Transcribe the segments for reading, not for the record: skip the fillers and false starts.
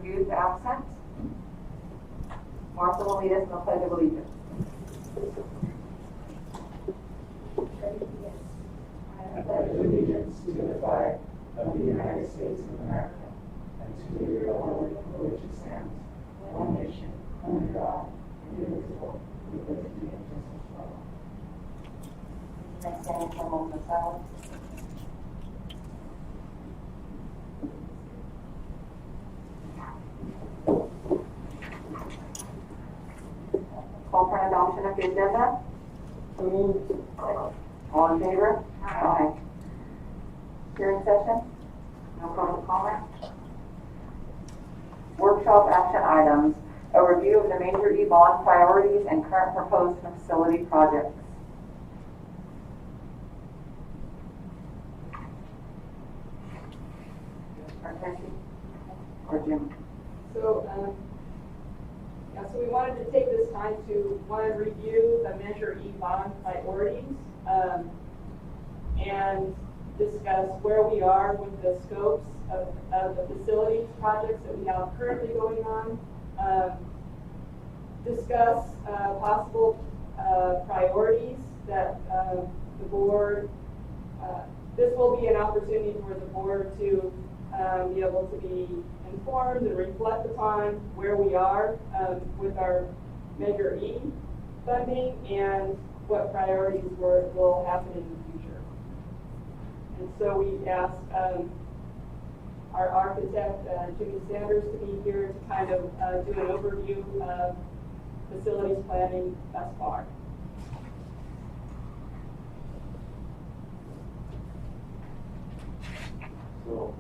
youth absent. Martha will lead us in the Pledge of Allegiance. I pledge allegiance to the flag of the United States of America and to the republic for which it stands, one nation, under God, indivisible, with liberty and justice for all. Next, stand for a moment of silence. Call for an adoption of the agenda. All in favor? Aye. Hearing session? No public comment? Workshop action items. A review of the major E-bond priorities and current proposed facility projects. Or Jim? So we wanted to take this time to, one, review the Measure E bond priorities and discuss where we are with the scopes of the facilities projects that we have currently going on. Discuss possible priorities that the board, this will be an opportunity for the board to be able to be informed and reflect upon where we are with our Measure E funding and what priorities will happen in the future. And so we asked our architect, Jimmy Sanders, to be here to kind of do an overview of facilities planning thus far. So,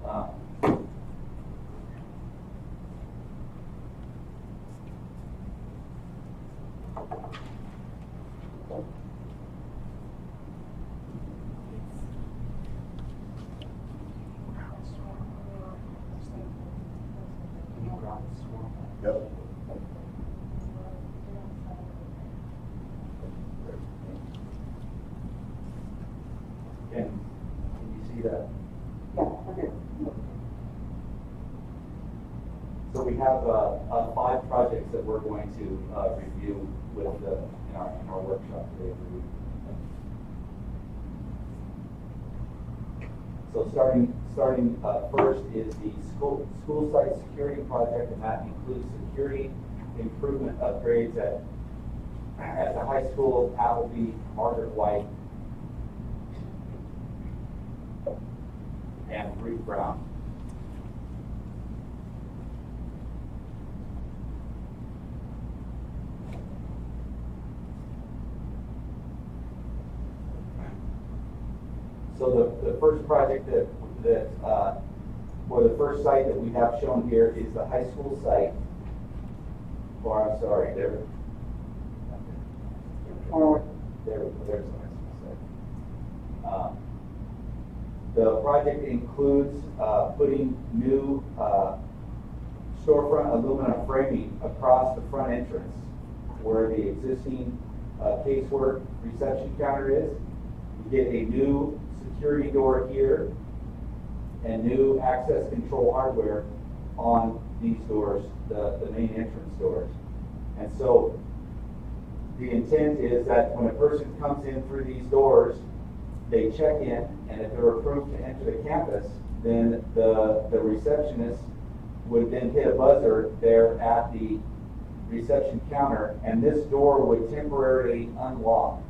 Yep. can you see that? Yeah, okay. So we have 5 projects that we're going to review with in our workshop today. So starting first is the school site security project, and that includes security improvement upgrades at the high school, Applebee, Margaret White, and Ruth Brown. So the first project or the first site that we have shown here is the high school site. Or I'm sorry, there's the high school site. The project includes putting new storefront aluminum framing across the front entrance where the existing casework reception counter is. You get a new security door here and new access control hardware on these doors, the main entrance doors. And so the intent is that when a person comes in through these doors, they check in, and if they're approved to enter the campus, then the receptionist would then hit a buzzer there at the reception counter, and this door would temporarily unlock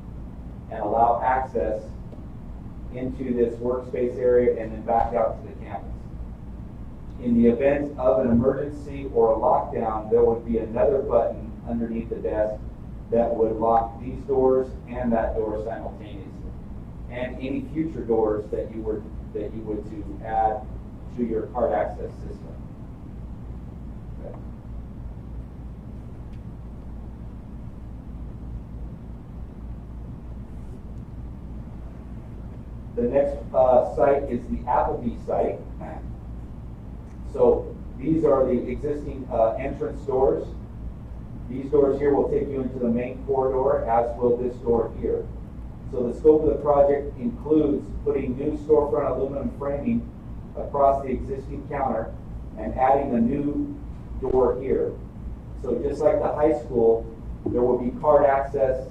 and allow access into this workspace area and then back out to the campus. In the event of an emergency or a lockdown, there would be another button underneath the desk that would lock these doors and that door simultaneously, and any future doors that you would to add to your card access system. Okay. The next site is the Applebee site. So these are the existing entrance doors. These doors here will take you into the main corridor, as will this door here. So the scope of the project includes putting new storefront aluminum framing across the existing counter and adding a new door here. So just like the high school, there will be card access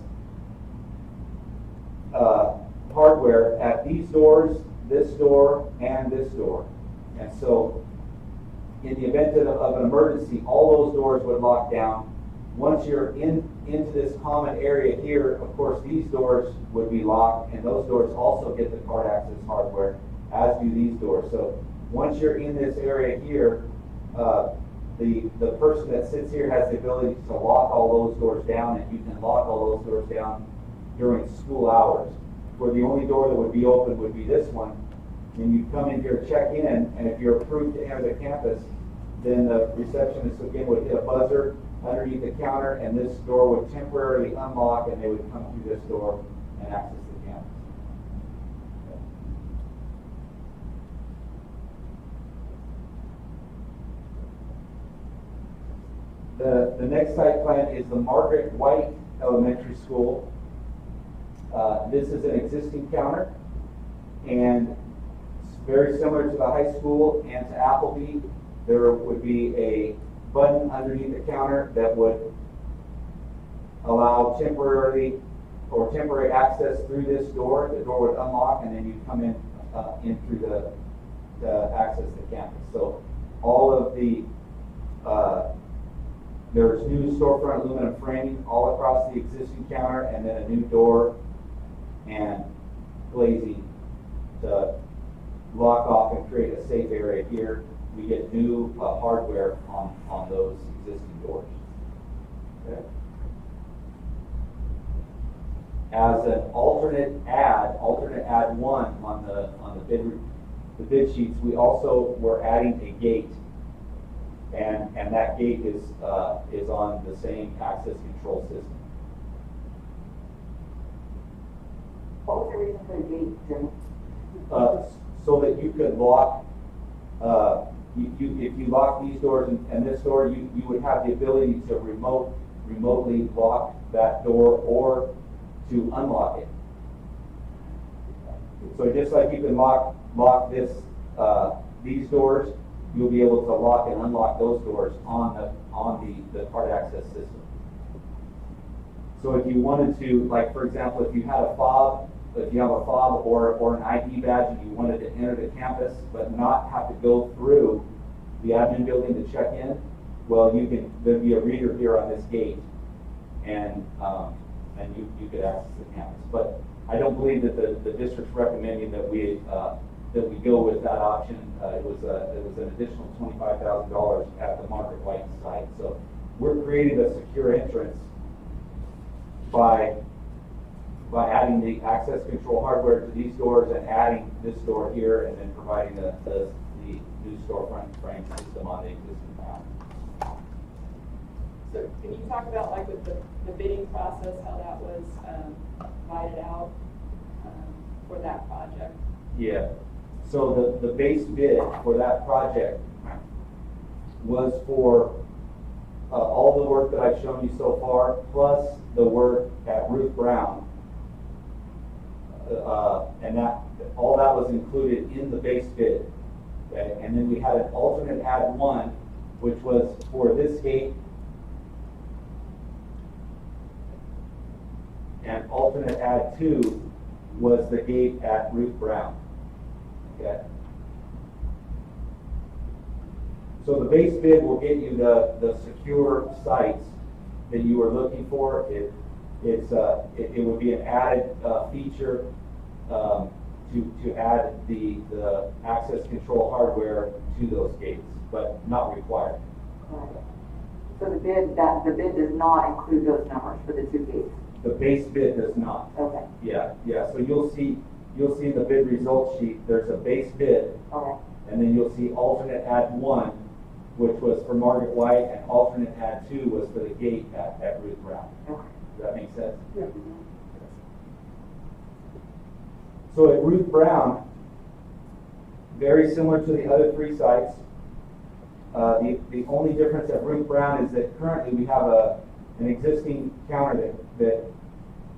hardware at these doors, this door, and this door. And so in the event of an emergency, all those doors would lock down. Once you're into this common area here, of course, these doors would be locked, and those doors also get the card access hardware, as do these doors. So once you're in this area here, the person that sits here has the ability to lock all those doors down, and you can lock all those doors down during school hours. Where the only door that would be open would be this one. And you come in here, check in, and if you're approved to enter the campus, then the receptionist again would hit a buzzer underneath the counter, and this door would temporarily unlock, and they would come through this door and access the campus. The next site plan is the Margaret White Elementary School. This is an existing counter, and it's very similar to the high school and to Applebee. There would be a button underneath the counter that would allow temporary access through this door. The door would unlock, and then you'd come in through the access the campus. So all of the there's new storefront aluminum framing all across the existing counter, and then a new door and glazing to lock off and create a safe area here. We get new hardware on those existing doors. Okay. As an alternate add one on the bid sheets, we also were adding a gate, and that gate is on the same access control system. What was the reason for the gate, Jim? So that you could lock, if you lock these doors and this door, you would have the ability to remotely lock that door or to unlock it. So just like you can lock these doors, you'll be able to lock and unlock those doors on the card access system. So if you wanted to, like for example, if you have a fob or an ID badge and you wanted to enter the campus but not have to go through the admin building to check in, well, there'd be a reader here on this gate, and you could access the campus. But I don't believe that the district's recommending that we go with that option. It was an additional $25,000 at the Margaret White site. So we're creating a secure entrance by adding the access control hardware to these doors and adding this door here, and then providing the new storefront frame system on the existing path. So can you talk about, like, with the bidding process, how that was divided out for that project? Yeah. So the base bid for that project was for all the work that I've shown you so far, plus the work at Ruth Brown. And all that was included in the base bid. Okay? And then we had an alternate add one, which was for this gate, and alternate add two was the gate at Ruth Brown. Okay. So the base bid will get you the secure sites that you were looking for. It would be an added feature to add the access control hardware to those gates, but not required. Right. So the bid does not include those numbers for the two gates. The base bid does not. Okay. Yeah. So you'll see the bid results sheet. There's a base bid, Okay. and then you'll see alternate add one, which was for Margaret White, and alternate add two was for the gate at Ruth Brown. Okay. Does that make sense? Yeah. So at Ruth Brown, very similar to the other three sites, the only difference at Ruth Brown is that currently we have an existing counter that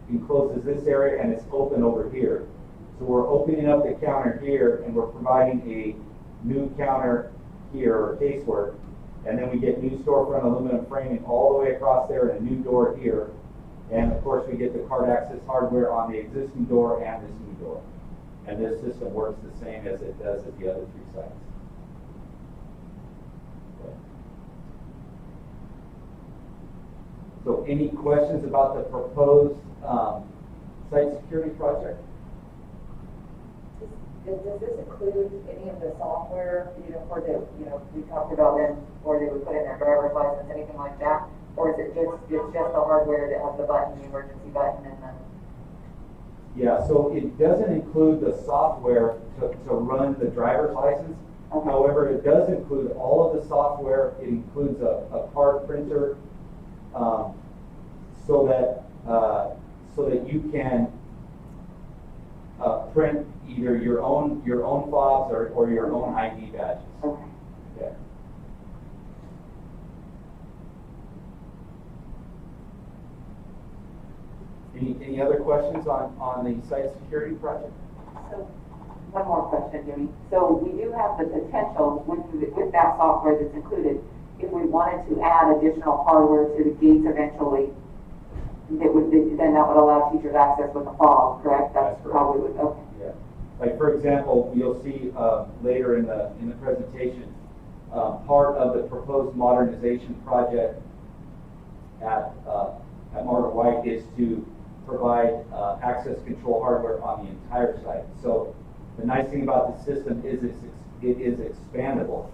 encloses this area, and it's open over here. So we're opening up the counter here, and we're providing a new counter here, or casework, And then we get new storefront aluminum framing all the way across there and a new door here. And of course, we get the card access hardware on the existing door and this new door. And this system works the same as it does at the other 3 sites. So any questions about the proposed site security project? Does this include any of the software, for the, we talked about then, where they would put in their driver's license, anything like that? Or is it just the hardware that has the button, the emergency button, and then? Yeah, so it doesn't include the software to run the driver's license. Okay. However, it does include all of the software. It includes a card printer, so that you can print either your own fobs or your own ID badges. Okay. Yeah. Any other questions on the site security project? So, one more question, Jimmy. So we do have the potential with that software that's included, if we wanted to add additional hardware to the gates eventually, then that would allow teachers access with the fob, correct? That's correct. How we would, okay. Yeah. Like for example, you'll see later in the presentation, part of the proposed modernization project at Margaret White is to provide access control hardware on the entire site. So the nice thing about the system is it is expandable.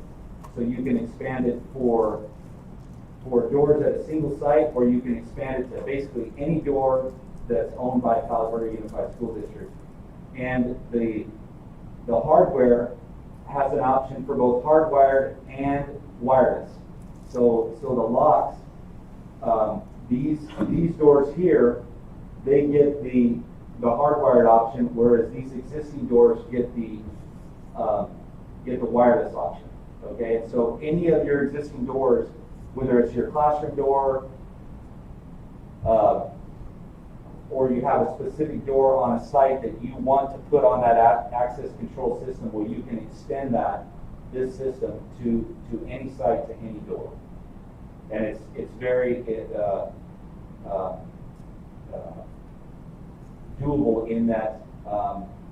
So you can expand it for doors at a single site, or you can expand it to basically any door that's owned by Palo Verde Unified School District. And the hardware has an option for both hardwired and wireless. So the locks, these doors here, they get the hardwired option, whereas these existing doors get the wireless option. Okay, and so any of your existing doors, whether it's your classroom door, or you have a specific door on a site that you want to put on that access control system, where you can extend this system to any site, to any door. And it's very doable in that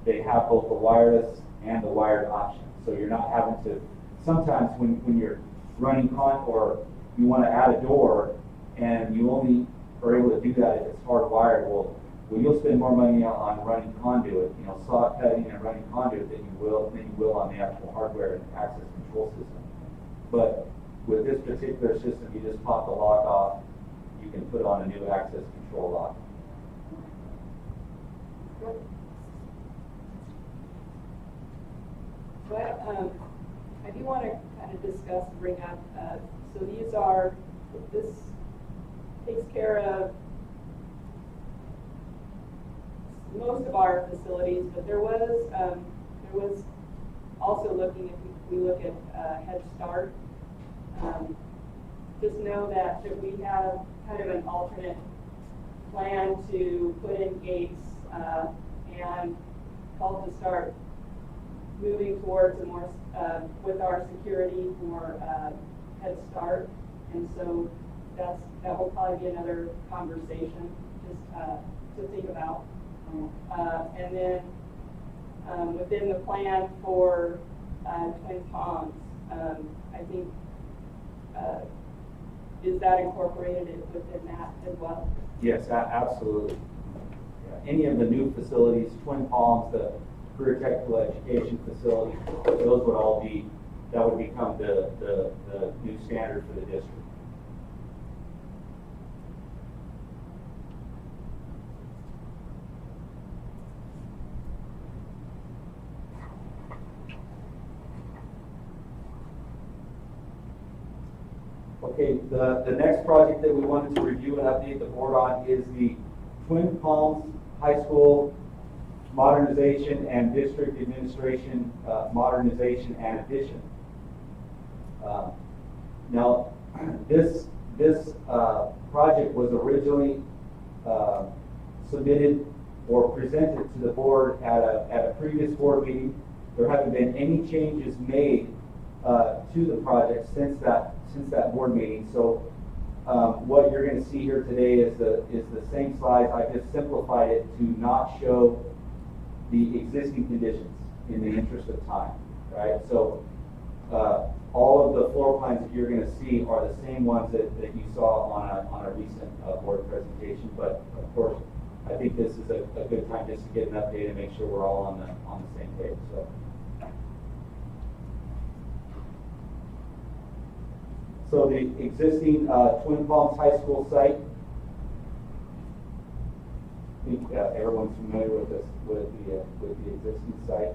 they have both the wireless and the wired option. So you're not having to, sometimes when you're running or you want to add a door and you only are able to do that if it's hardwired, well you'll spend more money on running conduit, saw cutting and running conduit than you will on the actual hardware and access control system. But with this particular system, you just pop the lock off, you can put on a new access control lock. But I do want to kind of discuss, bring up, so this takes care of most of our facilities, but there was also looking, if we look at Head Start, just know that we have kind of an alternate plan to put in gates and call to start moving towards a more, with our security for Head Start. And so that will probably be another conversation just to think about. And then within the plan for Twin Palms, I think, is that incorporated within that as well? Yes, absolutely. Yeah. Any of the new facilities, Twin Palms, the Protectable education facility, those would all be, that would become the new standard for the district. Okay, the next project that we wanted to review and update the board on is the Twin Palms High School Modernization and District Administration Modernization and Addition. Now, this project was originally submitted or presented to the board at a previous board meeting. There haven't been any changes made to the project since that board meeting. So what you're going to see here today is the same slides. I just simplified it to not show the existing conditions in the interest of time, right? So all of the floor plans that you're going to see are the same ones that you saw on a recent board presentation. But of course, I think this is a good time just to get an update and make sure we're all on the same page. So the existing Twin Palms High School site, I think everyone's familiar with this, with the existing site.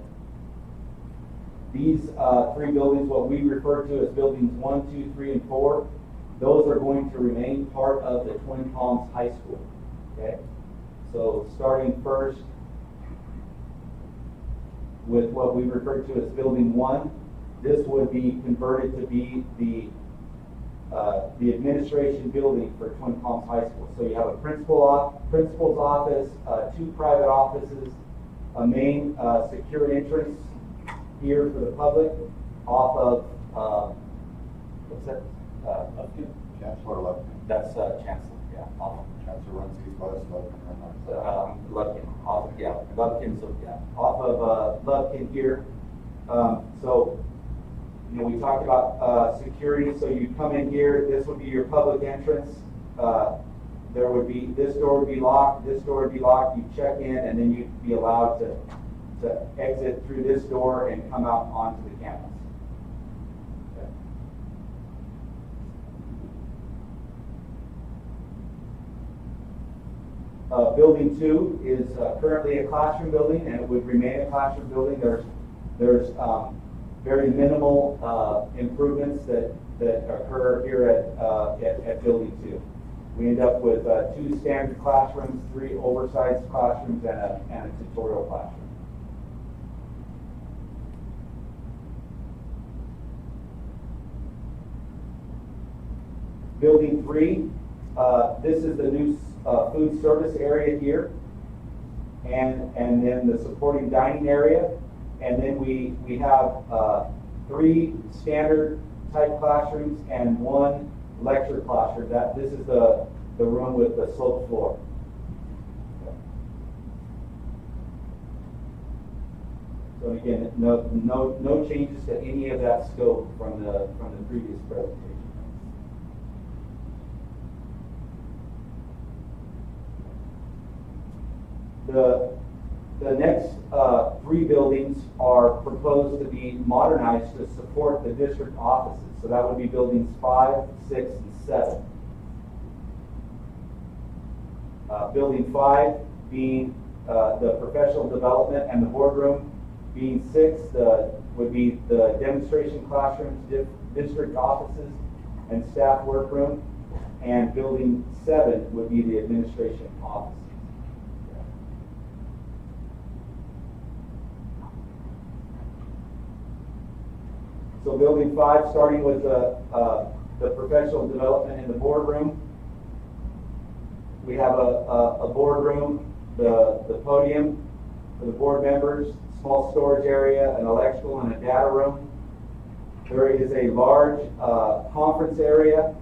These three buildings, what we refer to as buildings 1, 2, 3, and 4, those are going to remain part of the Twin Palms High School. Okay, so starting first with what we refer to as building 1, this would be converted to be the administration building for Twin Palms High School. So you have a principal's office, 2 private offices, a main secure entrance here for the public off of what's that? Chancellor Lufkin. That's Chancellor. Yeah, off of Chancellor runs these bus, Lufkin. Lufkin. Off of Lufkin. So yeah, off of Lufkin here. So. You know, we talked about security, so you come in here, this would be your public entrance. There would be, this door would be locked, this door would be locked, you check in, and then you'd be allowed to exit through this door and come out onto the campus. Okay. Building 2 is currently a classroom building, and it would remain a classroom building. There's very minimal improvements that occur here at Building 2. We end up with 2 standard classrooms, 3 oversized classrooms, and a tutorial classroom. Building 3, this is the new food service area here, and then the supporting dining area. And then we have 3 standard type classrooms and 1 lecture classroom. This is the room with the sloped floor. Okay. So again, no changes to any of that scope from the previous presentation. The next 3 buildings are proposed to be modernized to support the district offices. So that would be buildings 5, 6, and 7. Building 5 being the professional development, and the boardroom being 6 would be the demonstration classrooms, district offices, and staff workroom. And building 7 would be the administration office. So building 5, starting with the professional development in the boardroom. We have a boardroom, the podium for the board members, small storage area, an electrical and a data room. There is a large conference area,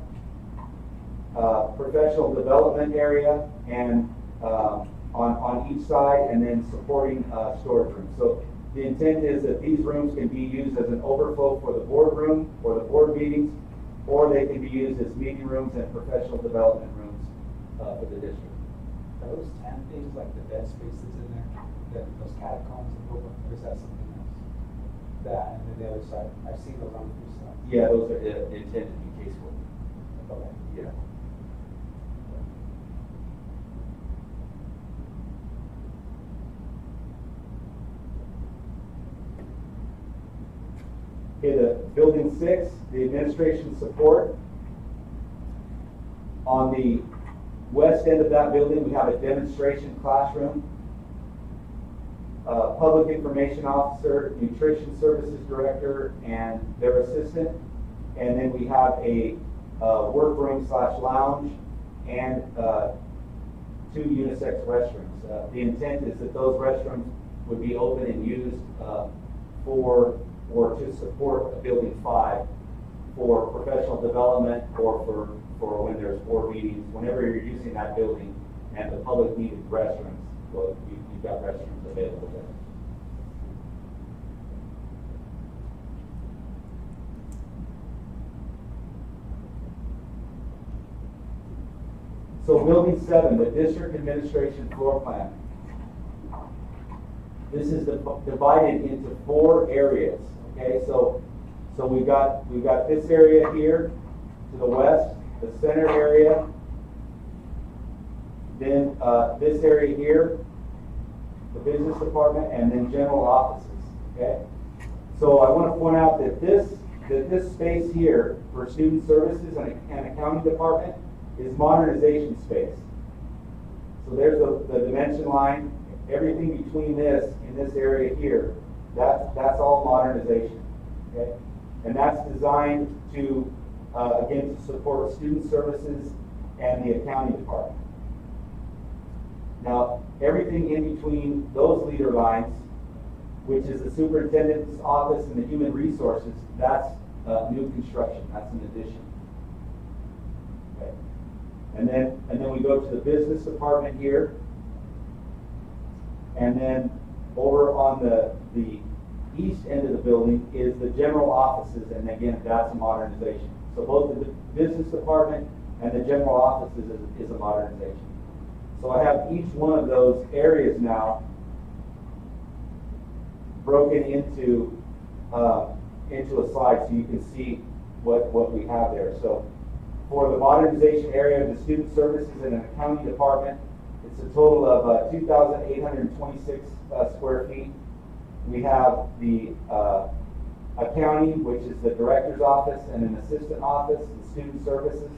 professional development area, and on each side, and then supporting storage rooms. So the intent is that these rooms can be used as an overflow for the boardroom or the board meetings, or they can be used as meeting rooms and professional development rooms for the district. Are those 10 things like the dead spaces in there, those catacombs and or is that something else? That and then the other side, I've seen those on the side. Yeah, those are intended to be casework. Okay. Yeah. Okay, the building 6, the administration support. On the west end of that building, we have a demonstration classroom, public information officer, nutrition services director, and their assistant. And then we have a workroom / lounge and 2 unisex restrooms. The intent is that those restrooms would be open and used for or to support a building 5 for professional development or for when there's board meetings, whenever you're using that building and the public needed restrooms, well, you've got restrooms available there. So building 7, the district administration floor plan. This is divided into 4 areas. Okay, so we've got this area here to the west, the center area, then this area here, the business department, and then general offices. Okay, so I want to point out that this space here for student services and accounting department is modernization space. So there's the dimension line. Everything between this in this area here, that's all modernization. Okay, and that's designed to again to support student services and the accounting department. Now everything in between those leader lines, which is the superintendent's office and the human resources, that's new construction. That's an addition. Okay. And then we go to the business department here. And then over on the east end of the building is the general offices, and again, that's a modernization. So both the business department and the general offices is a modernization. So I have each one of those areas now broken into a slide so you can see what we have there. So for the modernization area of the student services and an accounting department, it's a total of 2,826 square feet. We have the accounting, which is the director's office and an assistant office. The student services,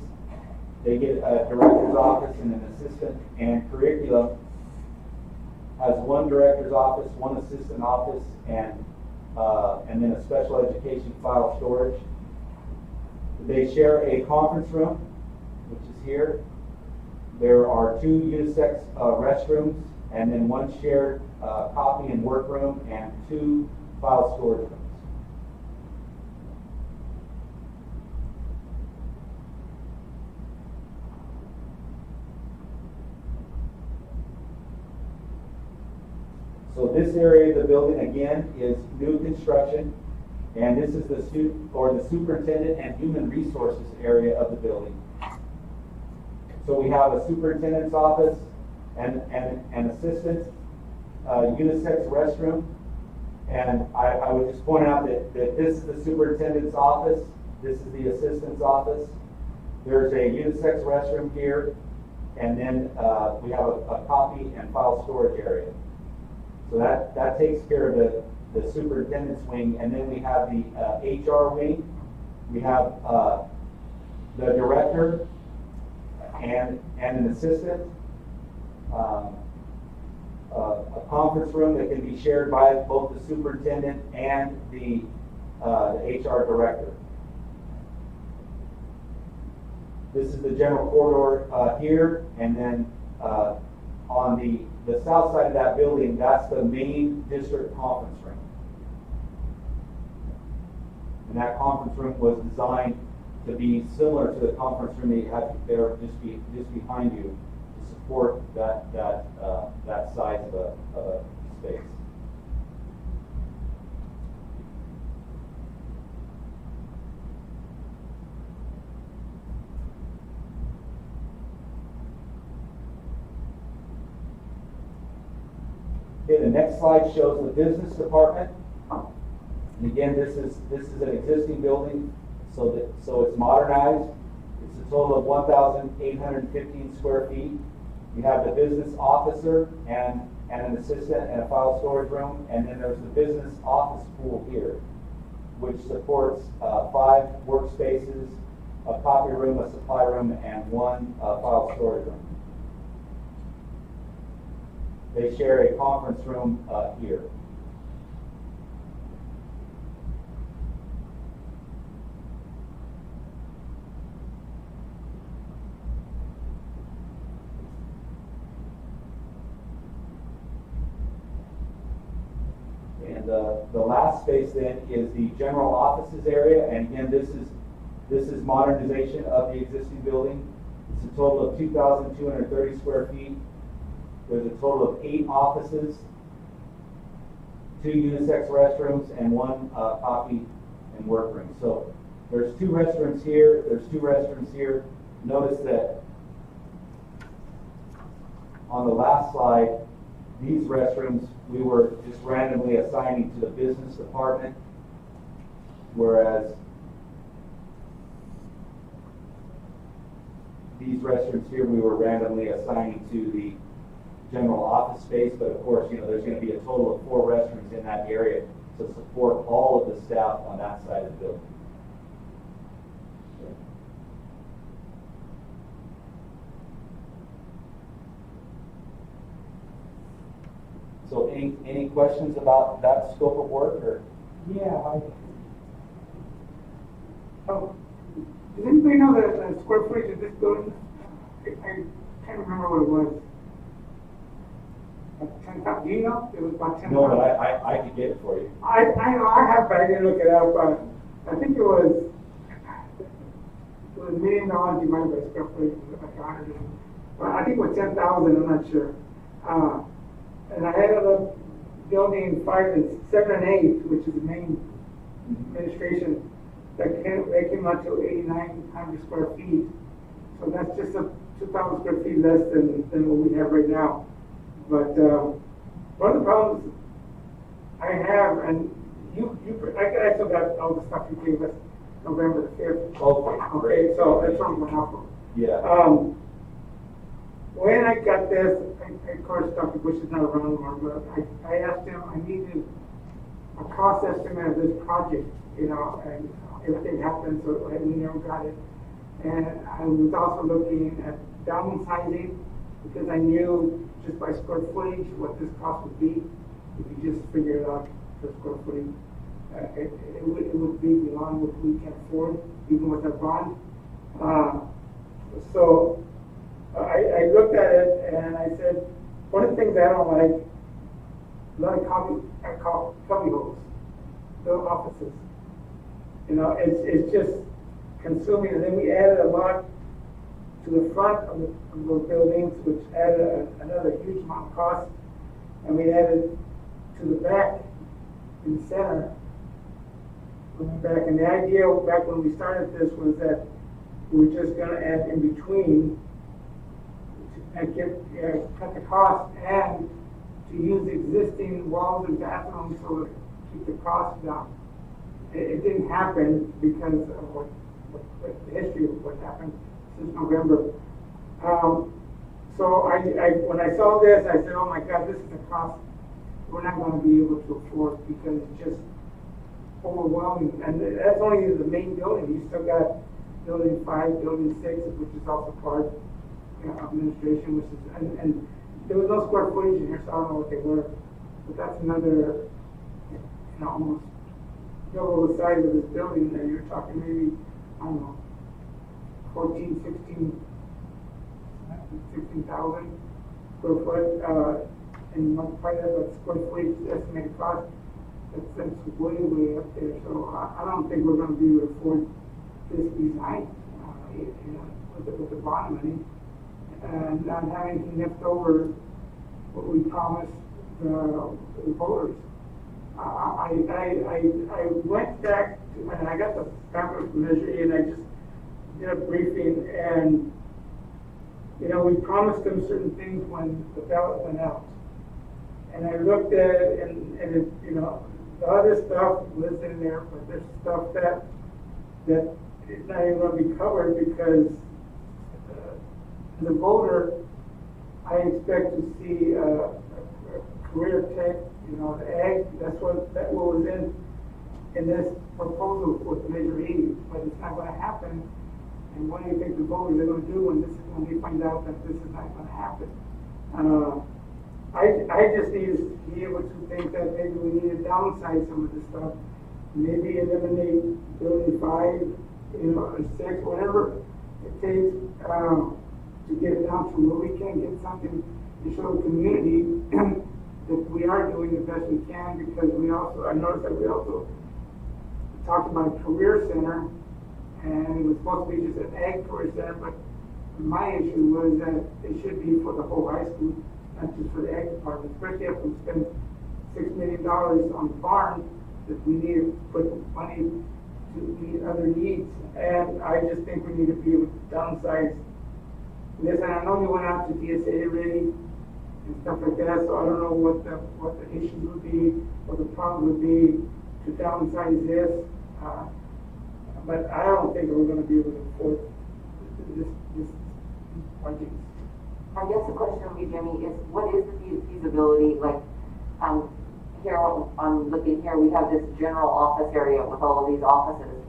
they get a director's office and an assistant. And curriculum has one director's office, one assistant office, and then a special education file storage. They share a conference room, which is here. There are 2 unisex restrooms, and then 1 shared copy and workroom, and 2 file storage rooms. So this area of the building, again, is new construction, and this is the the superintendent and human resources area of the building. So we have a superintendent's office and an assistant, unisex restroom. And I would just point out that this is the superintendent's office. This is the assistant's office. There's a unisex restroom here. And then we have a copy and file storage area. So that takes care of the superintendent's wing. And then we have the HR wing. We have the director and an assistant, a conference room that can be shared by both the superintendent and the HR director. This is the general corridor here, and then on the south side of that building, that's the main district conference room. And that conference room was designed to be similar to the conference room that you have there just behind you to support that size of a space. Okay, the next slide shows the business department. And again, this is an existing building. So it's modernized. It's a total of 1,815 square feet. You have the business officer and an assistant and a file storage room, and then there's the business office pool here, which supports 5 workspaces, a copy room, a supply room, and 1 file storage room. They share a conference room here. And the last space then is the general offices area, and again, this is modernization of the existing building. It's a total of 2,230 square feet. There's a total of 8 offices, 2 unisex restrooms, and 1 coffee and workroom. So there's 2 restrooms here, there's 2 restrooms here. Notice that on the last slide, these restrooms we were just randomly assigning to the business department, whereas these restrooms here we were randomly assigning to the general office space. But of course, you know, there's going to be a total of 4 restrooms in that area to support all of the staff on that side of the building. So any questions about that scope of work? Or Yeah, oh, does anybody know the square footage of this building? I can't remember what it was. Like 10,000, do you know? It was about 10,000. no, but I could get it for you. I know I have, but I didn't look it up. I think it was $1 million divided by square footage, like 100. But I think it was 10,000. I'm not sure. And I ended up building 7 and 8, which is the main administration. That came out to 8,900 square feet. So that's just a 2,000 square feet less than what we have right now. But one of the problems I have, and I still got all the stuff you gave us November the 5th. Okay, Okay, so that's what I'm going to offer. Yeah. When I got this, I of course, Dr. Bush is not around anymore, but I asked him, I needed a cost estimate of this project, you know, and everything happened, so we never got it. And I was also looking at downsizing, because I knew just by square footage what this cost would be. If you just figure it out per square footage, it would be beyond what we can afford, even with our bond. So I looked at it and I said, one of the things I don't like, a lot of cubby holes, little offices. You know, it's just consuming. And then we added a lot to the front of those buildings, which added another huge amount of cost. And we added to the back, in the center, back. And the idea back when we started this was that we were just going to add in between and cut the cost and to use existing walls and bathrooms so to keep the cost down. It didn't happen because of what the history of what happened since November. So when I saw this, I said, oh my God, this is a cost we're not going to be able to afford because it's just overwhelming. And that's only the main building. You still got building 5, building 6, which is also part of administration, which is, and there was no square footage in here, so I don't know what they were. But that's another, almost double the size of this building that you're talking maybe, I don't know, 16,000 square foot, and multiply that by square footage estimated cost, that's way, way up there. So I don't think we're going to be able to afford this design, with the bond money, and not having anything left over what we promised the voters. I went back to, and I got the pamphlet from Measure A, and I just did a briefing, and we promised them certain things when the ballot went out. And I looked at it, and it, the other stuff was in there, but there's stuff that is not even going to be covered because as a voter, I expect to see a career tech, the ag. That's what was in this proposal with Measure E, but it's not going to happen. And what do you think the voters are going to do when they find out that this is not going to happen? I just need to be able to think that maybe we need to downsize some of this stuff, maybe eliminate building 5, or 6, whatever it takes to get it down to where we can get something to show the community that we are doing the best we can, because I noticed that we also talked about a career center, and it was supposed to be just an ag career center, but my issue was that it should be for the whole high school, not just for the ag department, especially if we spend $6 million on farms, that we need to put money to meet other needs. And I just think we need to be able to downsize this. And I know you went out to DSA already and stuff like that, so I don't know what the issues would be, what the problem would be to downsize this. But I don't think we're gonna be able to afford this project. I guess the question would be, Jimmy, is what is the feasibility, like, here, I'm looking here, we have this general office area with all of these offices.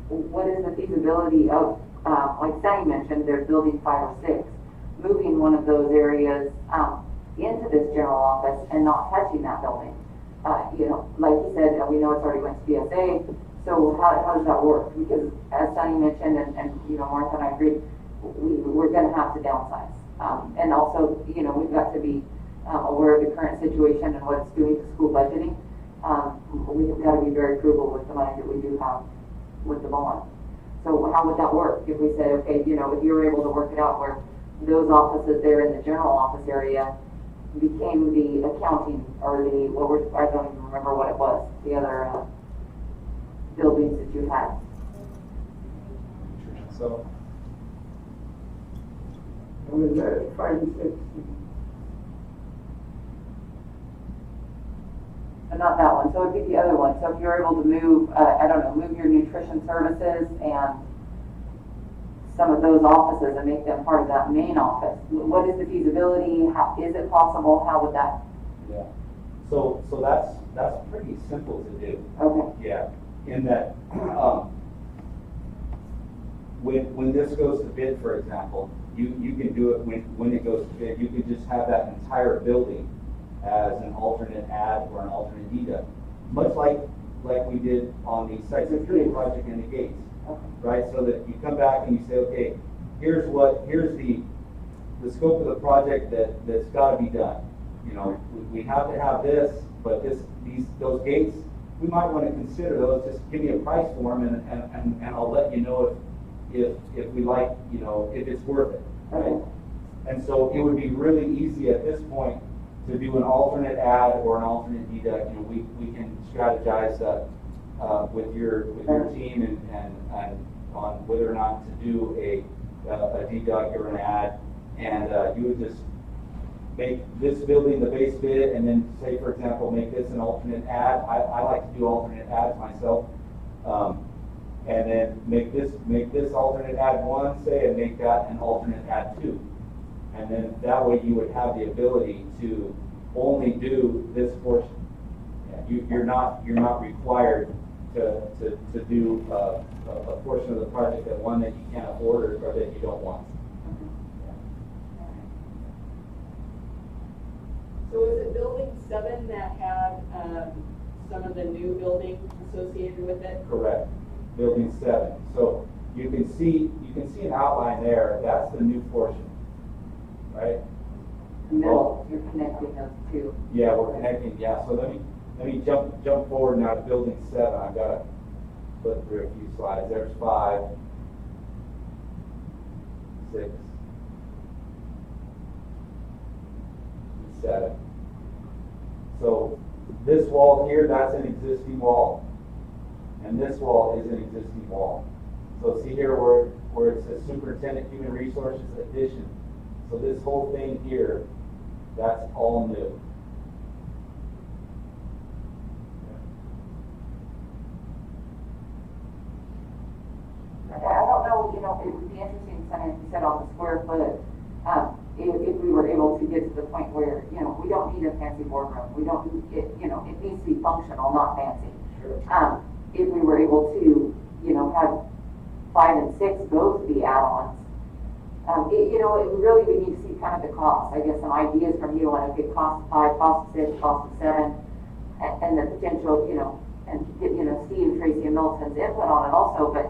What is the feasibility of, like Sunny mentioned, there's building 5 or 6, moving one of those areas, into this general office and not touching that building? You know, like you said, we know it's already went to DSA, so how does that work? Because as Sunny mentioned, and you know, Martha and I agree, we're gonna have to downsize. And also, you know, we've got to be aware of the current situation and what it's doing to school budgeting. We've got to be very frugal with the money that we do have with the bond. So how would that work if we said, okay, you know, if you were able to work it out where those offices there in the general office area became the accounting or I don't even remember what it was, the other buildings that you had. So, It was 5 and 6. But not that one, so it'd be the other one. So if you're able to move, I don't know, move your nutrition services and some of those offices and make them part of that main office, what is the feasibility? How, is it possible? How would that? yeah. So that's pretty simple to do. Okay. Yeah, in that, when this goes to bid, for example, you can do it when it goes to bid, you could just have that entire building as an alternate ad or an alternate deduct. Much like we did on the site security project in the gates, right? So that you come back and you say, okay, here's the scope of the project that's gotta be done. You know, we have to have this, but those gates, we might want to consider those. Just give me a price for them, and I'll let you know if we like, you know, if it's worth it, right? And so it would be really easy at this point to do an alternate ad or an alternate deduct. You know, we can strategize with your team and on whether or not to do a deduct or an ad, and you would just make this building the base bid, and then say, for example, make this an alternate ad. I like to do alternate ads myself. And then make this alternate ad 1, say, and make that an alternate ad 2. And then that way you would have the ability to only do this portion. Yeah, you're not required to do a portion of the project that one that you can't afford or that you don't want. So was it building 7 that had some of the new building associated with it? Correct. Building 7. So you can see an outline there. That's the new portion, right? No, you're connecting those two. Yeah, we're connecting. Yeah. So let me jump forward now to building 7. I've got to flip through a few slides. There's 5, 6, 7. So this wall here, that's an existing wall. And this wall is an existing wall. So see here where it says Superintendent Human Resources Addition. So this whole thing here, that's all new. I don't know, you know, it would be interesting, Sonny, if you said on the square foot, if we were able to get to the point where, you know, we don't need a fancy boardroom. We don't need it, you know, it needs to be functional, not fancy. Sure. If we were able to, you know, have 5 and 6 go to the add-ons, you know, really we need to see kind of the cost. I guess some ideas from you on if it costs 5, costs 6, costs 7, and the potential, you know, and get, you know, Steve, Tracy, and Milton's input on it also, but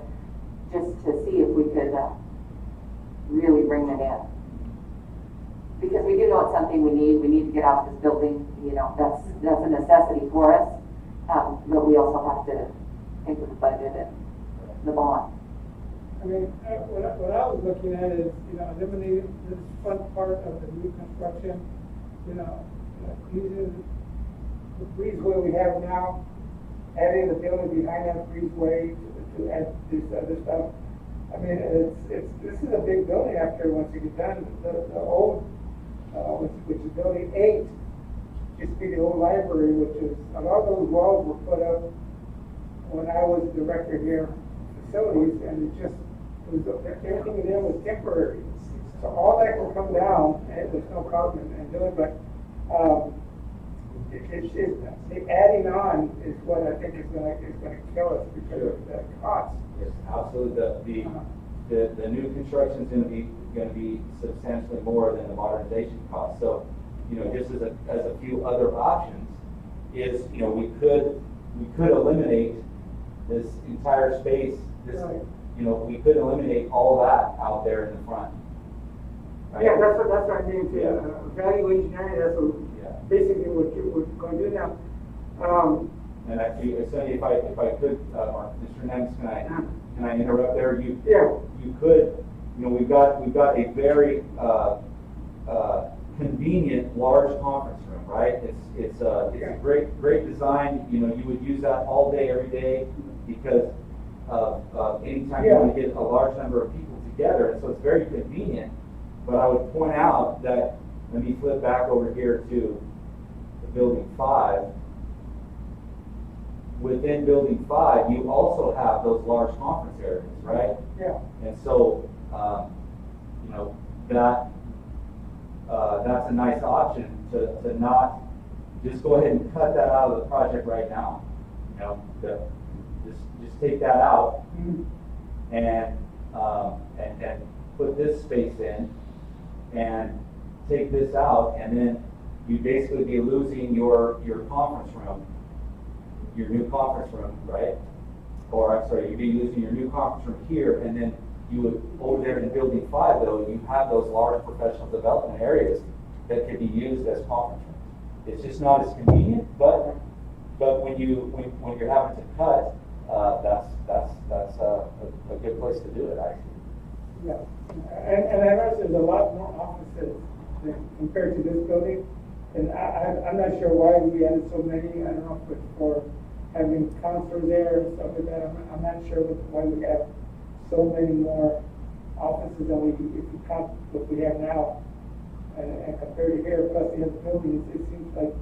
just to see if we could really bring it in. Because we do know it's something we need to get out of this building, you know, that's a necessity for us. But we also have to think of the budget and the bond. I mean, what I was looking at is, you know, eliminating this front part of the new construction, you know, using the breezeway we have now, adding the building behind that breezeway to add this other stuff. I mean, this is a big building after once you get done. The old, which is building 8, used to be the old library, which is, a lot of those walls were put up when I was director here, facilities, and everything in there was temporary. So all that can come down, and there's no problem in doing, but the adding on is what I think is gonna kill us because of the cost. Yes, absolutely. The new construction is gonna be substantially more than the modernization cost. So, you know, just as a few other options is, you know, we could eliminate this entire space. Right. You know, we could eliminate all that out there in the front. Right? Yeah, that's what I mean, value engineering, that's basically what we're going to do now. And actually, Sonia, if I could, Mr. Nems, can I interrupt there? You could, you know, we've got a very convenient large conference room, right? It's a great design. You know, you would use that all day, every day, because anytime you want to get a large number of people together, and so it's very convenient. But I would point out that, let me flip back over here to the building 5. Within building 5, you also have those large conference areas, right? Yeah. And so, you know, that's a nice option to not just go ahead and cut that out of the project right now. You know, just take that out and put this space in and take this out, and then you'd basically be losing your conference room, your new conference room, right? Or I'm sorry, you'd be losing your new conference room here, and then you would, over there in building 5 though, you have those large professional development areas that could be used as conference rooms. It's just not as convenient, but when you're having to cut, that's a good place to do it, I think. Yeah, and I noticed there's a lot more offices compared to this building, and I'm not sure why we added so many. I don't know if it's for having counselors there or stuff like that. I'm not sure why we have so many more offices than if you count what we have now, and compared to here, plus the other buildings, it seems like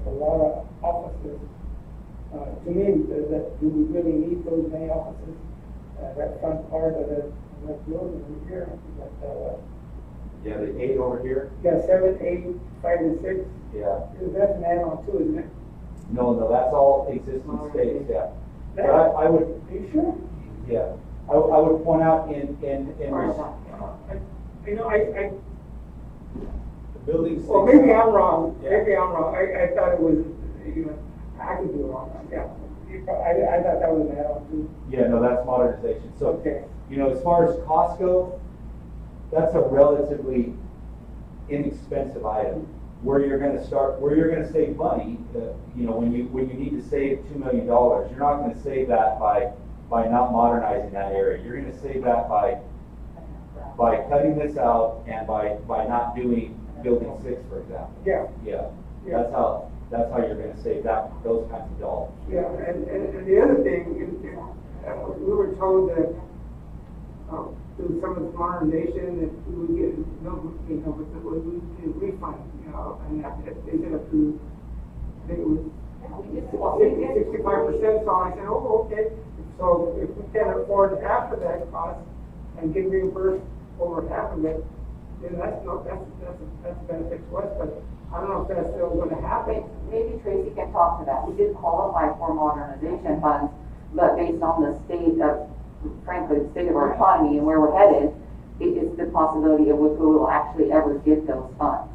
a lot of offices. To me, do we really need those many offices? That front part of that building over here, Yeah, the 8 over here. Yeah, 7, 8, 5, and 6. Yeah. That's an add-on too, isn't it? No, that's all existing space. Yeah. But I would. Are you sure? Yeah. I would point out in You know, I the buildings. well, maybe I'm wrong. Yeah. Maybe I'm wrong. I thought it was, you know, I could be wrong. Yeah. I thought that was an add-on too. Yeah, no, that's modernization. So, Okay. you know, as far as costs go, that's a relatively inexpensive item. Where you're going to save money, you know, when you need to save $2 million, you're not going to save that by not modernizing that area. You're going to save that by cutting this out and by not doing building 6, for example. Yeah. Yeah. That's how you're going to save those kinds of dollars. Yeah, and the other thing, we were told that through some of this modernization that we would get we get refund, you know, and they said up to, I think it was 65%. So I said, oh, okay. So if we can't afford half of that cost and get reimbursed over half of it, then that's a benefit to us. But I don't know if that's still going to happen. Maybe Tracy can talk to that. We did qualify for modernization funds, but based on the state of, frankly, the state of our economy and where we're headed, it is the possibility of if we will actually ever get those funds.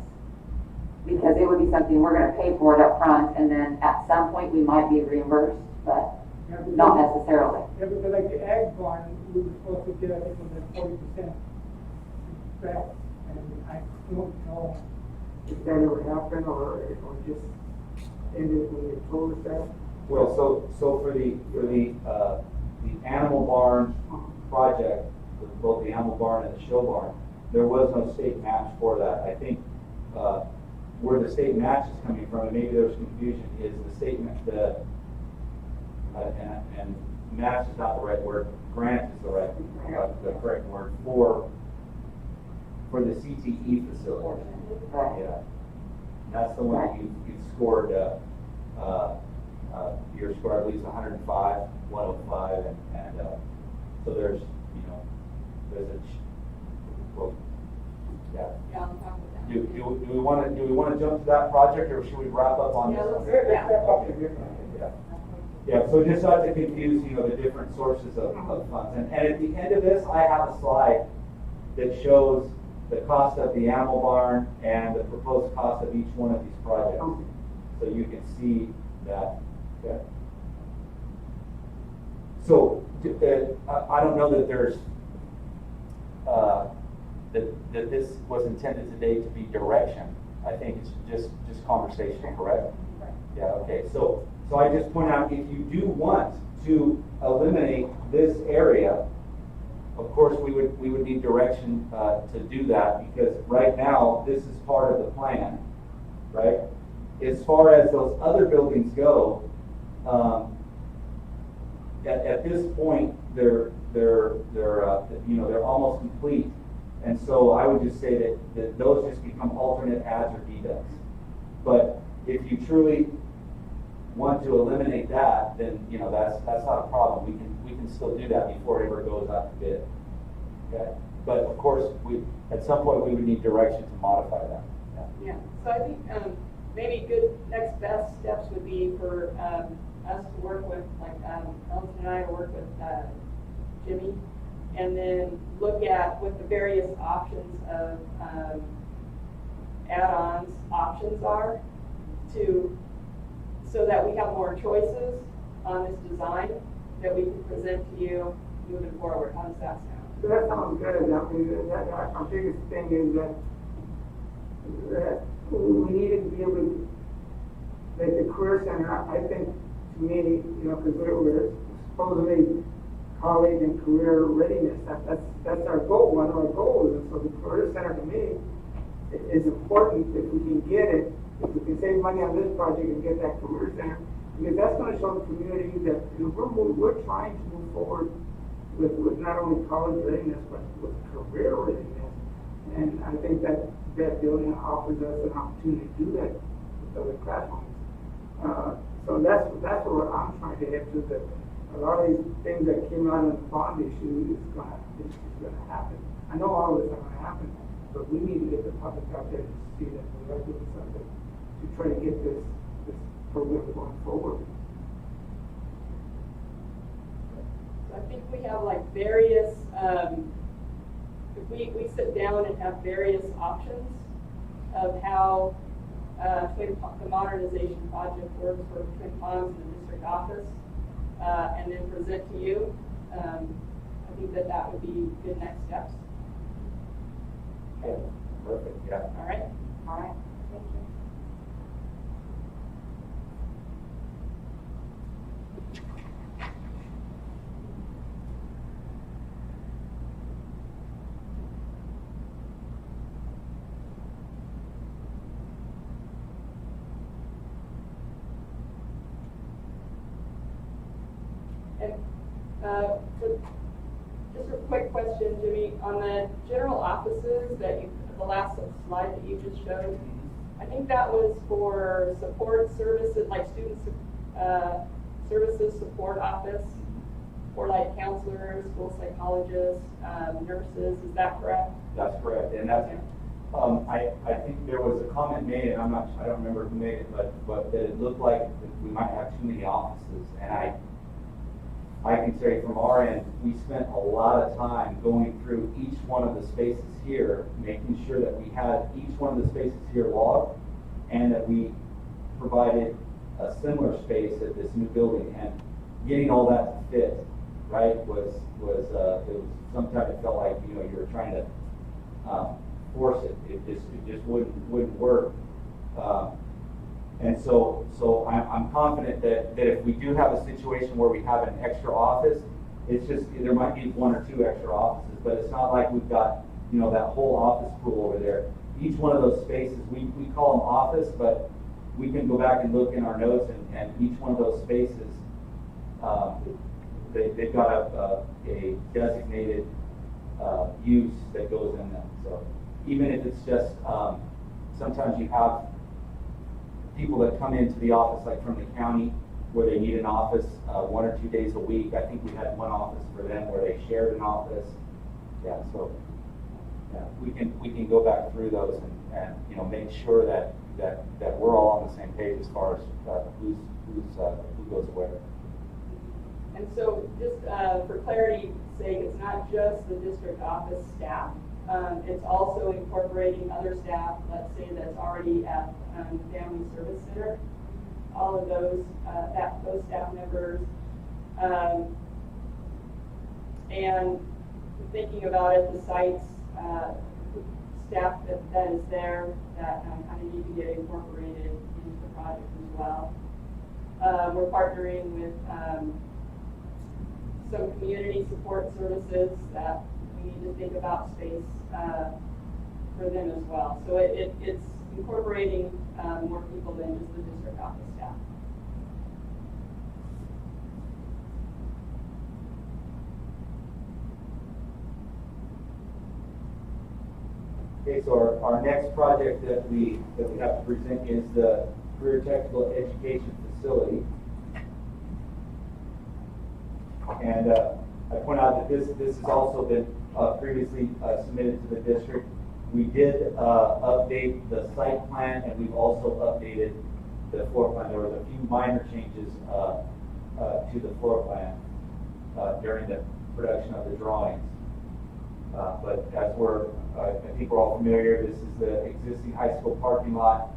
Because it would be something we're going to pay for it up front, and then at some point we might be reimbursed, but not necessarily. Yeah, because like the ag barn, we were supposed to get, I think, 40% back, and I don't know if that ever happened, or just ended when you told us that? Well, so for the animal barn project, with both the animal barn and the show barn, there was no state match for that. I think, where the state match is coming from, and maybe there was confusion, is the state, and match is not the right word, grant is the correct word for the CTE facility. Yeah. That's the one that you've scored, your score, I believe, is 105, 105, and so there's, there's a, well, yeah. Yeah, I'll talk with that. Do we want to jump to that project, or should we wrap up on Yeah, this let's one? wrap up. Okay. Yeah. Yeah, so just not to confuse, the different sources of funds. And at the end of this, I have a slide that shows the cost of the animal barn and the proposed cost of each one of these projects. So you can see that. Okay. So I don't know that there's that this was intended today to be direction. I think it's just conversation, correct? Right. Yeah. Okay. So I just point out, if you do want to eliminate this area, of course we would need direction to do that, because right now this is part of the plan, right? As far as those other buildings go, at this point they're almost complete, and so I would just say that those just become alternate adds or deducts. But if you truly want to eliminate that, then that's not a problem. We can still do that before it ever goes out to bid. Okay, but of course at some point we would need direction to modify that. Yeah, so I think maybe good next best steps would be for us to work with, like Ellison and I to work with Jimmy, and then look at what the various options of add-ons options are, so that we have more choices on this design that we can present to you moving forward. How does that sound? So that sounds good. I mean, our biggest thing is that we needed to be able to, like the career center, I think, to me, because we're supposedly college and career readiness. That's our goal, one of our goals. And so the career center to me is important if we can get it, if we can save money on this project and get that career center, because that's going to show the community that we're trying to move forward with not only college readiness, but with career readiness. And I think that building offers us an opportunity to do that with other classrooms. So that's where I'm trying to head to, that a lot of these things that came out of the bond issue is gonna happen. I know all of this is gonna happen, but we need to get the public out there to see that we are doing something to try to get this program going forward. I think we have like various, if we sit down and have various options of how the modernization project works for Twin Ponds and the district office, and then present to you, I think that would be good next steps. Okay. Perfect. Yeah. All right? All right, thank you. And just a quick question, Jimmy, on the general offices the last slide that you just showed, I think that was for support services, like student services support office, for like counselors, school psychologists, nurses. Is that correct? That's correct, and that's. I think there was a comment made, and I don't remember who made it, but that it looked like we might have too many offices, and I can say from our end, we spent a lot of time going through each one of the spaces here, making sure that we had each one of the spaces here logged, and that we provided a similar space at this new building, and getting all that to fit, right, was sometimes it felt like, you were trying to enforce it. It just wouldn't work. And so I'm confident that if we do have a situation where we have an extra office, it's just, there might be 1 or 2 extra offices, but it's not like we've got, you know, that whole office pool over there. Each one of those spaces, we call them office, but we can go back and look in our notes, and each one of those spaces, they've got a designated use that goes in them. So even if it's just, sometimes you have people that come into the office, like from the county, where they need an office 1 or 2 days a week. I think we had one office for them where they shared an office. Yeah, so yeah, we can go back through those and you know, make sure that we're all on the same page as far as who goes where. And so, just for clarity's sake, it's not just the district office staff. It's also incorporating other staff, let's say that's already at the Family Service Center. All of those staff members, and thinking about it, the sites staff that is there that kind of need to get incorporated into the project as well. We're partnering with some community support services that we need to think about space for them as well. So it's incorporating more people than just the district office staff. Okay, so our next project that we have to present is the Protectable Education Facility. And I point out that this has also been previously submitted to the district. We did update the site plan, and we've also updated the floor plan. There was a few minor changes to the floor plan during the production of the drawings. But as I think we're all familiar, this is the existing high school parking lot.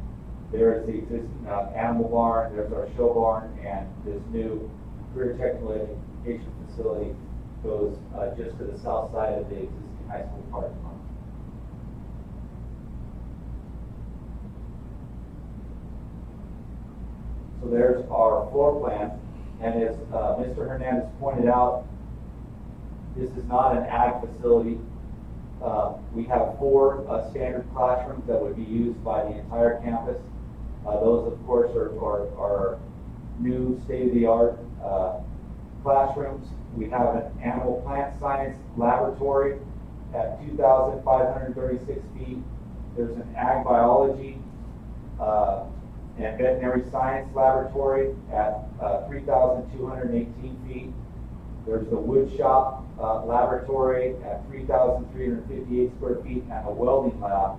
There is the existing animal barn, there's our show barn, and this new career technical education facility goes just to the south side of the existing high school parking lot. So there's our floor plan, and as Mr. Hernandez pointed out, this is not an ag facility. We have 4 standard classrooms that would be used by the entire campus. Those, of course, are new state-of-the-art classrooms. We have an animal plant science laboratory at 2,536 feet. There's an ag biology and veterinary science laboratory at 3,218 feet. There's the wood shop laboratory at 3,358 square feet, and a welding lab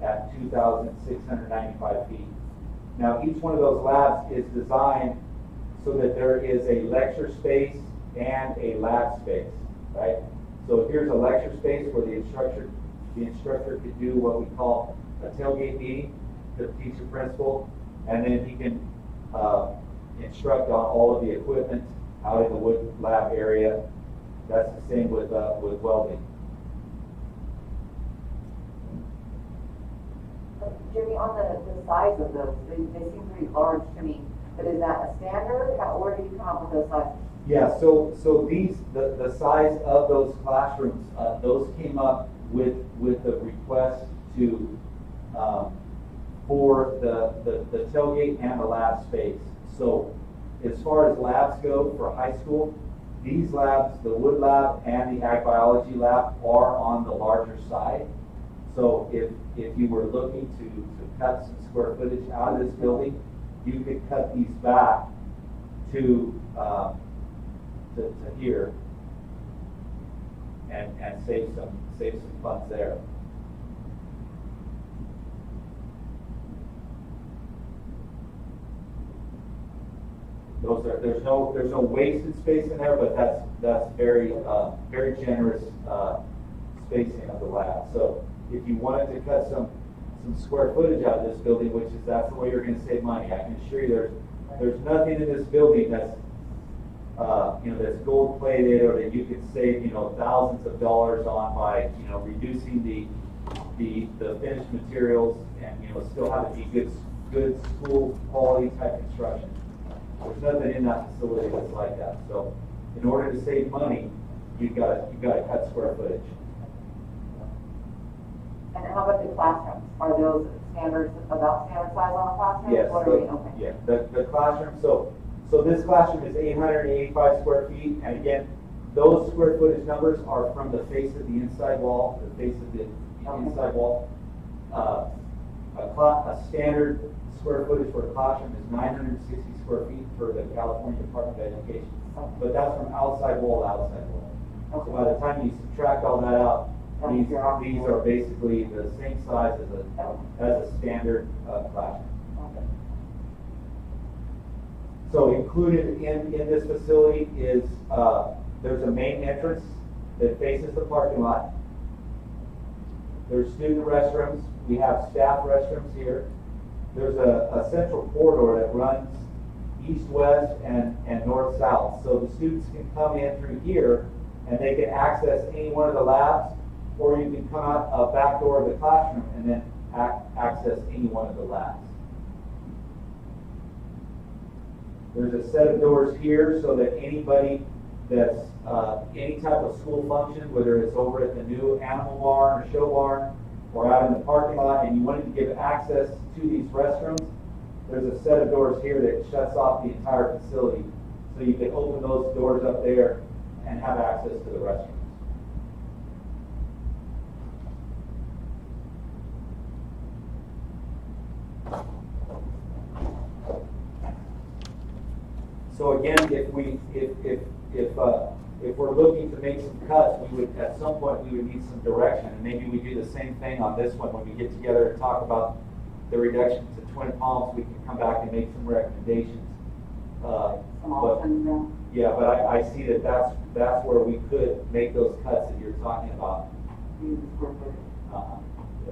at 2,695 feet. Now, each one of those labs is designed so that there is a lecture space and a lab space, right? So here's a lecture space where the instructor could do what we call a tailgate meeting, the teacher principal, and then he can instruct on all of the equipment out in the wood lab area. That's the same with welding. Jimmy, on the size of those, they seem pretty large to me, but is that a standard? Where do you come up with those sizes? Yeah, so the size of those classrooms, those came up with the request to for the tailgate and the lab space. So as far as labs go for high school, these labs, the wood lab and the ag biology lab, are on the larger side. So if you were looking to cut some square footage out of this building, you could cut these back to here and save some funds there. There's no wasted space in there, but that's very very generous spacing of the lab. So if you wanted to cut some square footage out of this building, that's the way you're going to save money. I can assure you, there's nothing in this building that's that's gold plated, or that you could save thousands of dollars on by reducing the finished materials and, you know, still have it be good school quality type construction. There's nothing in that facility that's like that. So in order to save money, you've got to cut square footage. And how about the classrooms? Are those standard size on a classroom? Yes, What are we, okay. yeah, the classroom, so this classroom is 885 square feet, and again, those square footage numbers are from the face of the inside wall, the face of the inside wall. A standard square footage for a classroom is 960 square feet for the California Department of Education, but that's from outside wall to outside wall. So by the time you subtract all that out, these are basically the same size as a standard classroom. So included in this facility is, there's a main entrance that faces the parking lot. There's student restrooms. We have staff restrooms here. There's a central corridor that runs east-west and north-south. So the students can come in through here and they can access any one of the labs, or you can come out a back door of the classroom and then access any one of the labs. There's a set of doors here so that anybody that's any type of school function, whether it's over at the new animal barn or show barn or out in the parking lot, and you wanted to give access to these restrooms, there's a set of doors here that shuts off the entire facility. So you can open those doors up there and have access to the restrooms. So again, if we're looking to make some cuts, we would at some point we would need some direction, and maybe we do the same thing on this one when we get together and talk about the reduction to Twin Palms. We can come back and make some recommendations. Some options, yeah, but I see that's where we could make those cuts that you're talking about. use the square footage.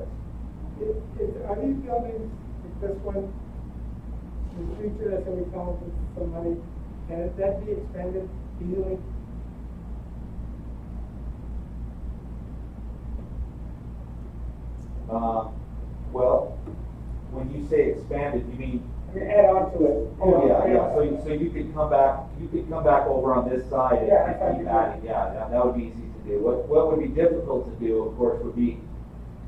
Yes. Are these buildings, like this one, in the future, that's gonna be coming with some money, can that be expanded easily? Well, when you say expanded, you mean? I mean, add on to it. Oh, yeah. So you could come back over on this side and keep adding. Yeah, that would be easy to do. What would be difficult to do, of course, would be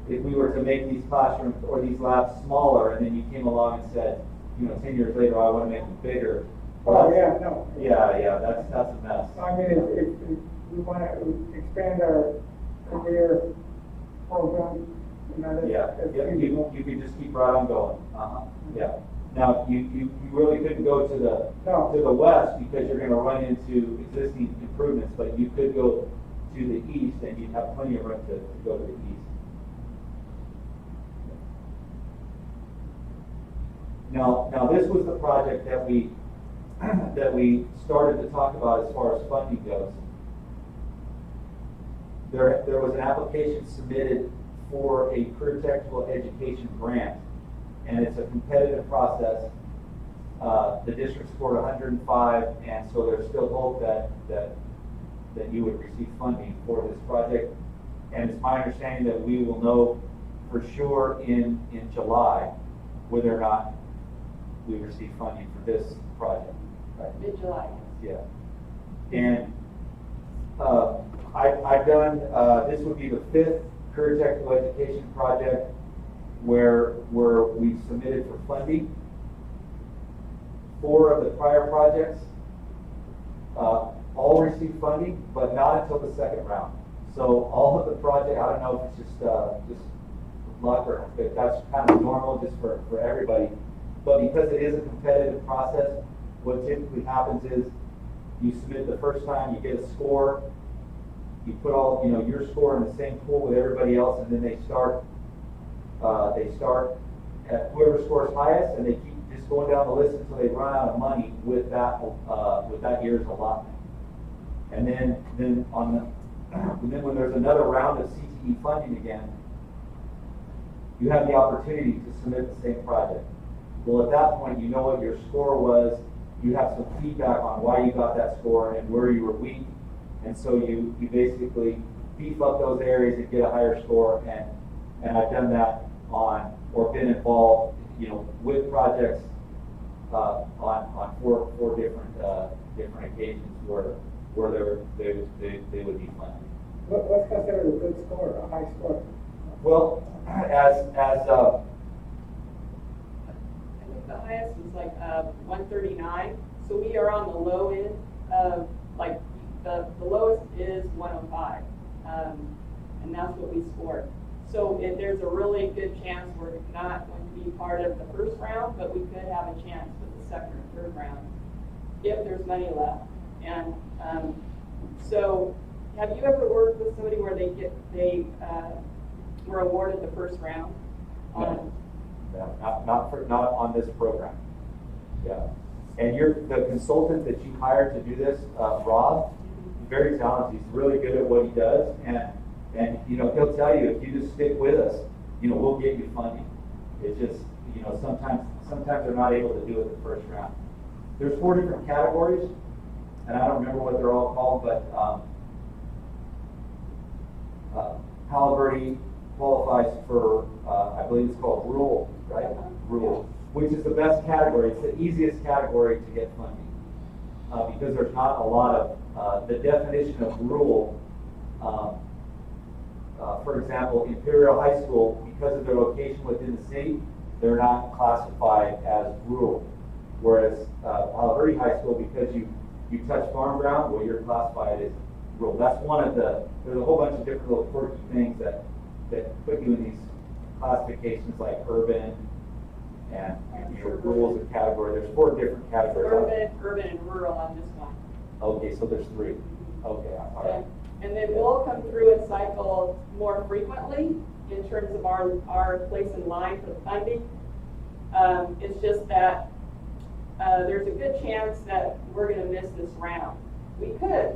if we were to make these classrooms or these labs smaller, and then you came along and said, 10 years later, I want to make them bigger. Oh, yeah, no. Yeah, that's a mess. I mean, if we want to expand our career program, You could just keep right on going. Yeah. Now, you really couldn't go to the west because you're going to run into existing improvements, but you could go to the east and you'd have plenty of room to go to the east. Now this was the project that we started to talk about as far as funding goes. There was an application submitted for a Protectable education grant, and it's a competitive process. The district scored 105, and so there's still hope that you would receive funding for this project. And it's my understanding that we will know for sure in July whether or not we receive funding for this project. Mid-July. Yeah. And I've done, this would be the 5th Protectable education project where we've submitted for funding. 4 of the prior projects all received funding, but not until the 2nd round. So all of the project, I don't know if it's just luck or if that's kind of normal just for everybody. But because it is a competitive process, what typically happens is you submit the first time, you get a score, you put all your score in the same pool with everybody else, and then they start at whoever scores highest, and they keep just going down the list until they run out of money with that year's allotment. And then when there's another round of CTE funding again, you have the opportunity to submit the same project. Well, at that point, you know what your score was. You have some feedback on why you got that score and where you were weak. And so you basically beef up those areas and get a higher score, And I've done that or been involved, with projects on four different occasions where they would be funded. What's considered a good score, a high score? Well, as I think the highest was like 139. So we are on the low end of, like, the lowest is 105. And that's what we scored. So there's a really good chance we're not going to be part of the first round, but we could have a chance with the second or third round if there's money left. And so have you ever worked with somebody where they were awarded the first round? No, not on this program. Yeah. And the consultant that you hired to do this, Rob, very talented. He's really good at what he does, and he'll tell you, if you just stick with us, we'll get you funding. It's just, sometimes they're not able to do it the first round. There's 4 different categories, and I don't remember what they're all called, but Palo Verde qualifies for, I believe it's called rural, right? Rural, which is the best category. It's the easiest category to get funding because there's not a lot of, the definition of rural, for example, Imperial High School, because of their location within the city, they're not classified as rural. Whereas Palo Verde High School, because you touch farm ground, well, you're classified as rural. That's one of there's a whole bunch of different little quirky things that put you in these classifications like urban and rural is a category. There's 4 different categories. Urban and rural on this one. Okay, so there's 3. Okay, all right. And then we'll come through and cycle more frequently in terms of our place in line for the funding. It's just that there's a good chance that we're going to miss this round. We could,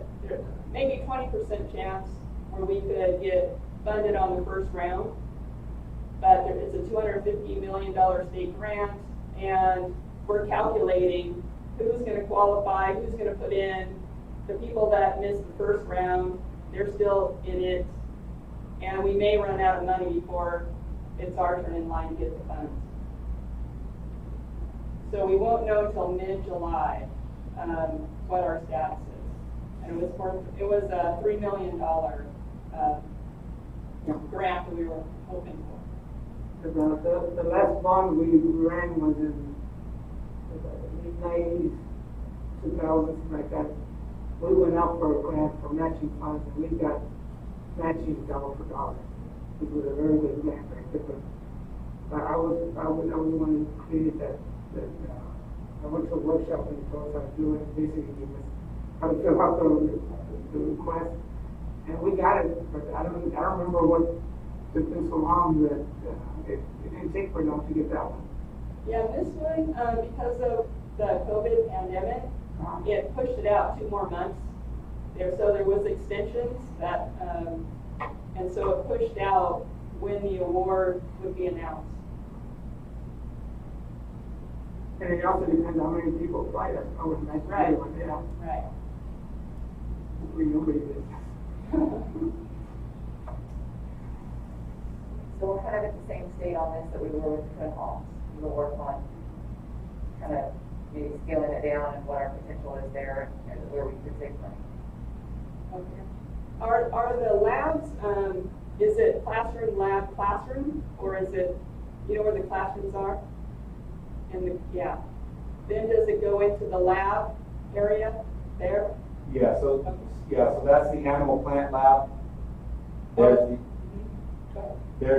maybe 20% chance where we could get funded on the first round, but it's a $250 million state grant, and we're calculating who's going to qualify, who's going to put in. The people that missed the first round, they're still in it, and we may run out of money before it's our turn in line to get the funds. So we won't know until mid-July what our status is. And it was a $3 million grant that we were hoping for. The last bond we ran was in the 90s, 2000s, something like that. We went out for a grant for matching funds, and we got matching dollar for dollar. It was a very good grant, very different. I was the one who created that. I went to a workshop and told us how to do it. Basically, gave us how to fill out the request, and we got it. But I don't remember what took them so long that it didn't take very long to get that one. Yeah, this one, because of the COVID pandemic, it pushed it out 2 more months. So there was extensions that, and so it pushed out when the award would be announced. And it also depends on how many people apply. I would imagine. Right. Yeah. Right. Nobody did. So we're kind of at the same state on this that we were with the Twin Homes. We'll work on kind of maybe scaling it down and what our potential is there and where we could take money. Okay. Are the labs, is it classroom, lab, classroom, or is it, where the classrooms are? Yeah. Then does it go into the lab area there? Yeah, so that's the animal plant lab. There's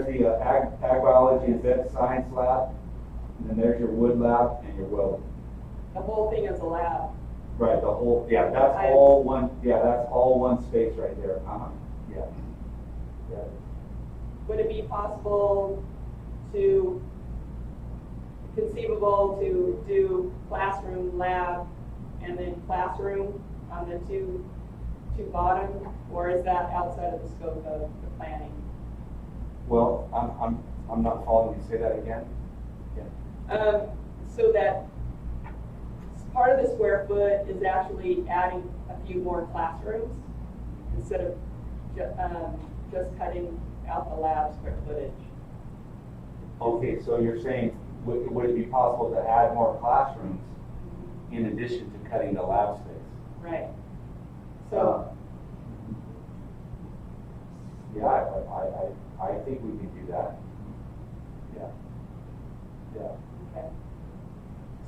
the ag biology and vet science lab, and then there's your wood lab and your welding. The whole thing is a lab. Right, the whole, that's all one space right there. Yeah. Would it be possible conceivable to do classroom, lab, and then classroom on the two bottom, or is that outside of the scope of the planning? Well, I'm not following you. Say that again. Yeah. So that part of the square foot is actually adding a few more classrooms instead of just cutting out the lab square footage. Okay, so you're saying, would it be possible to add more classrooms in addition to cutting the lab space? Right. So, Yeah, I think we can do that. Yeah. Yeah. okay.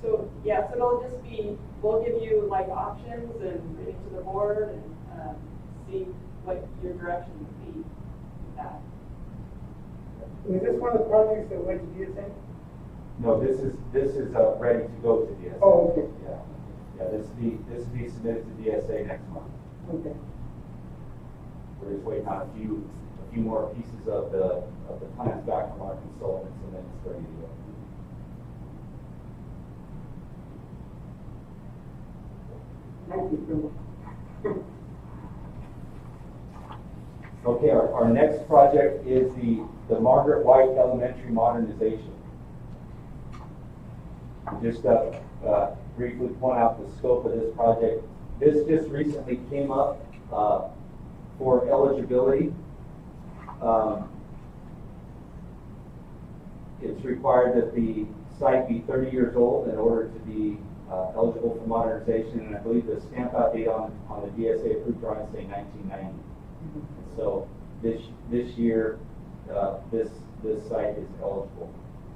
So, yeah, so it'll just be, we'll give you like options and bring it to the board and see what your direction would be with that. Was this one of the projects that went to DSA? No, this is ready to go to DSA. Oh, okay. Yeah. Yeah, this will be submitted to DSA next month. Okay. We're just waiting on a few more pieces of the plans back from our consultants, and then it's ready to go. Thank you, Phil. Okay, our next project is the Margaret White Elementary Modernization. Just briefly point out the scope of this project. This just recently came up for eligibility. It's required that the site be 30 years old in order to be eligible for modernization, and I believe the stamp out date on the DSA approved drawings say 1990. So this year, this site is eligible.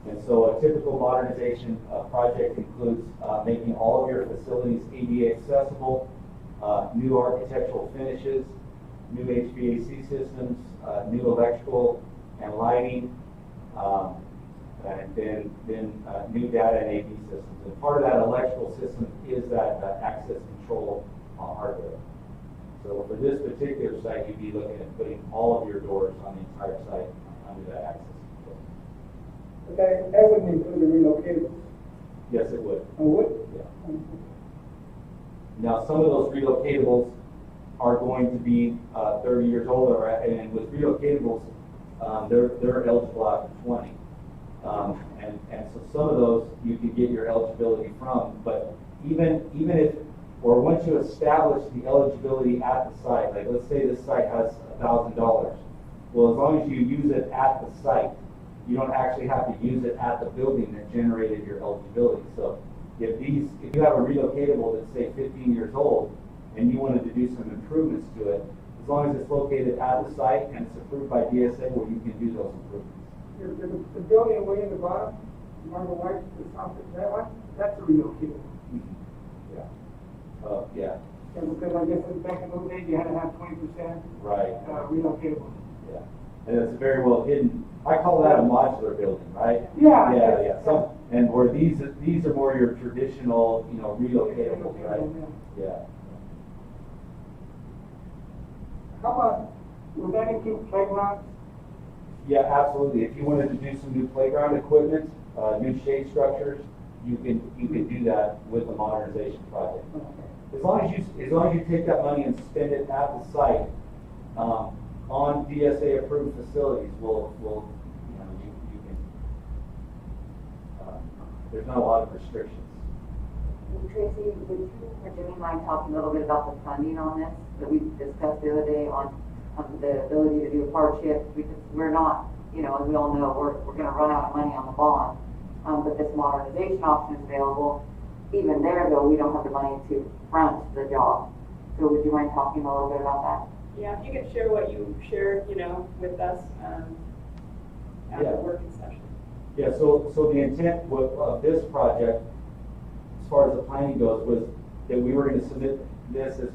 And so a typical modernization project includes making all of your facilities ADA accessible, new architectural finishes, new HVAC systems, new electrical and lighting, and then new data and AV systems. And part of that electrical system is that access control hardware. So for this particular site, you'd be looking at putting all of your doors on the entire site under that access control. But that wouldn't include the relocatables. Yes, it would. Oh, would? Yeah. Now, some of those relocatables are going to be 30 years old, and with relocatables, they're eligible after 20. And so some of those you could get your eligibility from, but even if, or once you establish the eligibility at the site, like let's say this site has $1,000, well, as long as you use it at the site, you don't actually have to use it at the building that generated your eligibility. So if you have a relocatable that's say 15 years old and you wanted to do some improvements to it, as long as it's located at the site and it's approved by DSA, well, you can do those improvements. The building way in the bottom, Margaret White, that one, that's a relocatable. Yeah. Yeah. Yeah, because I guess back in those days, you had to have 20% Right. relocatable. Yeah. And it's very well hidden. I call that a modular building, right? Yeah. Yeah. And where these are more your traditional, relocatable, right? Yeah. How about, would that include playgrounds? Yeah, absolutely. If you wanted to do some new playground equipment, new shade structures, you can do that with the modernization project. As long as you take that money and spend it at the site, on DSA approved facilities, you can. There's not a lot of restrictions. Tracy, would you or Jimmy mind talking a little bit about the funding on this that we discussed the other day on the ability to do hardship? Because we're not, as we all know, we're going to run out of money on the bond, but this modernization option is available. Even there, though, we don't have the money to front the job. So would you mind talking a little bit about that? Yeah, if you could share what you shared, with us at the working session. Yeah, so the intent of this project, as far as the planning goes, was that we were going to submit this as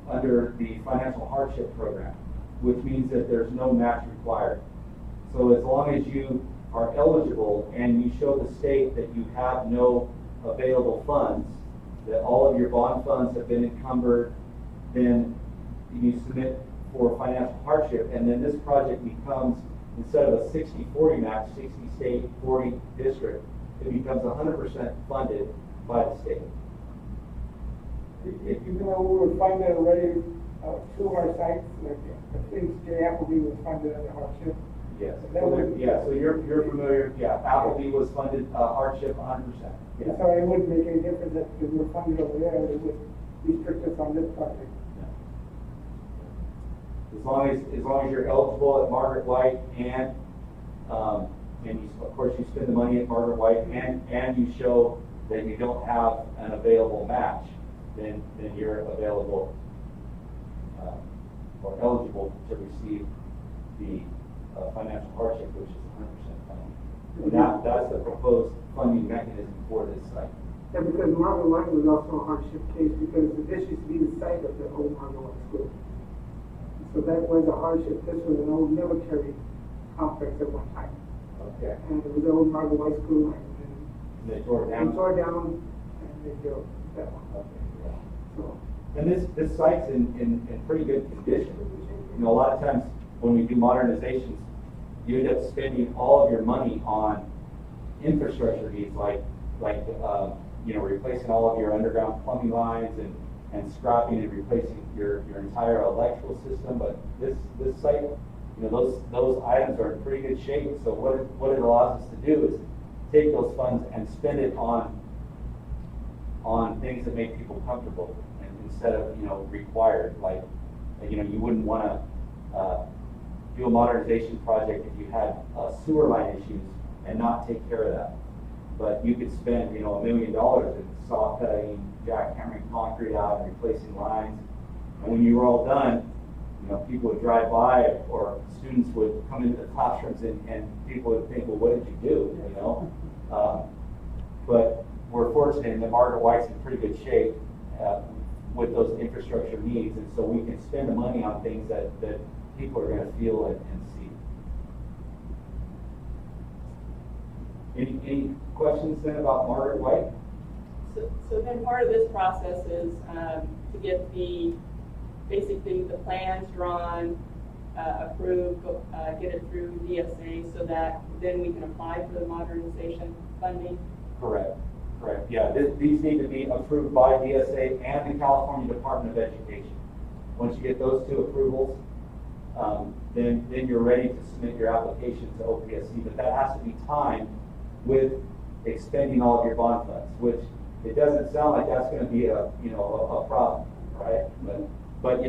under the financial hardship program, which means that there's no match required. So as long as you are eligible and you show the state that you have no available funds, that all of your bond funds have been encumbered, then you submit for financial hardship, and then this project becomes, instead of a 60-40 match, 60 state, 40 district, it becomes 100% funded by the state. We were funded already to our sites, like I think Applebee was funded under hardship. Yes. So so you're familiar. Yeah, Applebee was funded hardship 100%. Yeah. So it wouldn't make any difference that because we're funded over there, it would restrict us on this project. As long as you're eligible at Margaret White and of course, you spend the money at Margaret White and you show that you don't have an available match, then you're available or eligible to receive the financial hardship, which is 100% funding. And that's the proposed funding mechanism for this site. Yeah, because Margaret White was also a hardship case because this used to be the site of the old Margaret White School. So that was a hardship. This was an old military complex at one time. Okay. And it was the old Margaret White School, and They tore it they down. tore down and they built that one. Okay, yeah. So, And this site's in pretty good condition. You know, a lot of times when we do modernizations, you end up spending all of your money on infrastructure needs, like you know, replacing all of your underground plumbing lines and scrapping and replacing your entire electrical system. But this site, you know, those items are in pretty good shape. So what it allows us to do is take those funds and spend it on things that make people comfortable, and instead of, you know, required. Like, you know, you wouldn't want to do a modernization project if you had sewer line issues and not take care of that. But you could spend, you know, $1 million in saw cutting, jackhammering concrete out, and replacing lines. And when you were all done, you know, people would drive by, or students would come into the classrooms, and people would think, well, what did you do? You know. But we're fortunate that Margaret White's in pretty good shape with those infrastructure needs, and so we can spend the money on things that people are going to feel and see. Any questions then about Margaret White? So then part of this process is to get basically the plans drawn, approved, get it through DSA so that then we can apply for the modernization funding. Correct. Yeah, these need to be approved by DSA and the California Department of Education. Once you get those two approvals, then you're ready to submit your application to OPSC. But that has to be timed with expending all of your bond funds, which it doesn't sound like that's going to be a problem, right? But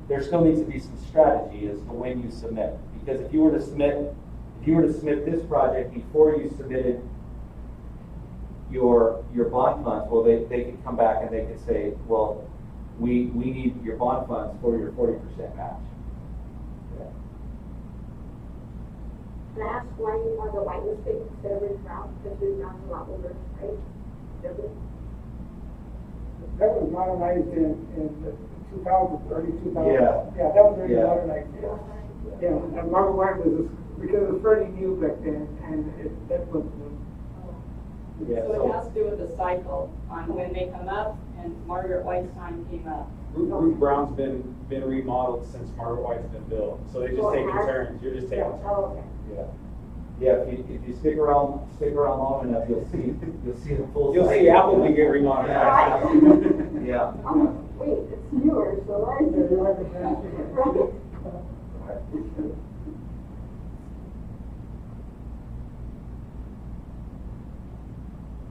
there still needs to be some strategy as to when you submit. Because if you were to submit this project before you submitted your bond funds, well, they could come back and they could say, well, we need your bond funds for your 40% match. Yeah. Can I ask why Margaret White was picked instead of Restrooms? Because Restrooms is a lot older, right? that was modernized in 2000, early 2000. Yeah. Yeah, that was really Yeah. modernized. Yeah, and Margaret White was, because it was fairly new back then, and that was Yeah, So it has to do with the cycle on when they come up, and Margaret White's time came up. Ruth Brown's been remodeled since Margaret White's been built, so they just taking turns. You're just taking turns. Oh, okay. Yeah. If you stick around long enough, you'll see the full. You'll see Applebee get remodeled. Yeah. Oh, wait, it's newer, so why is it? Right?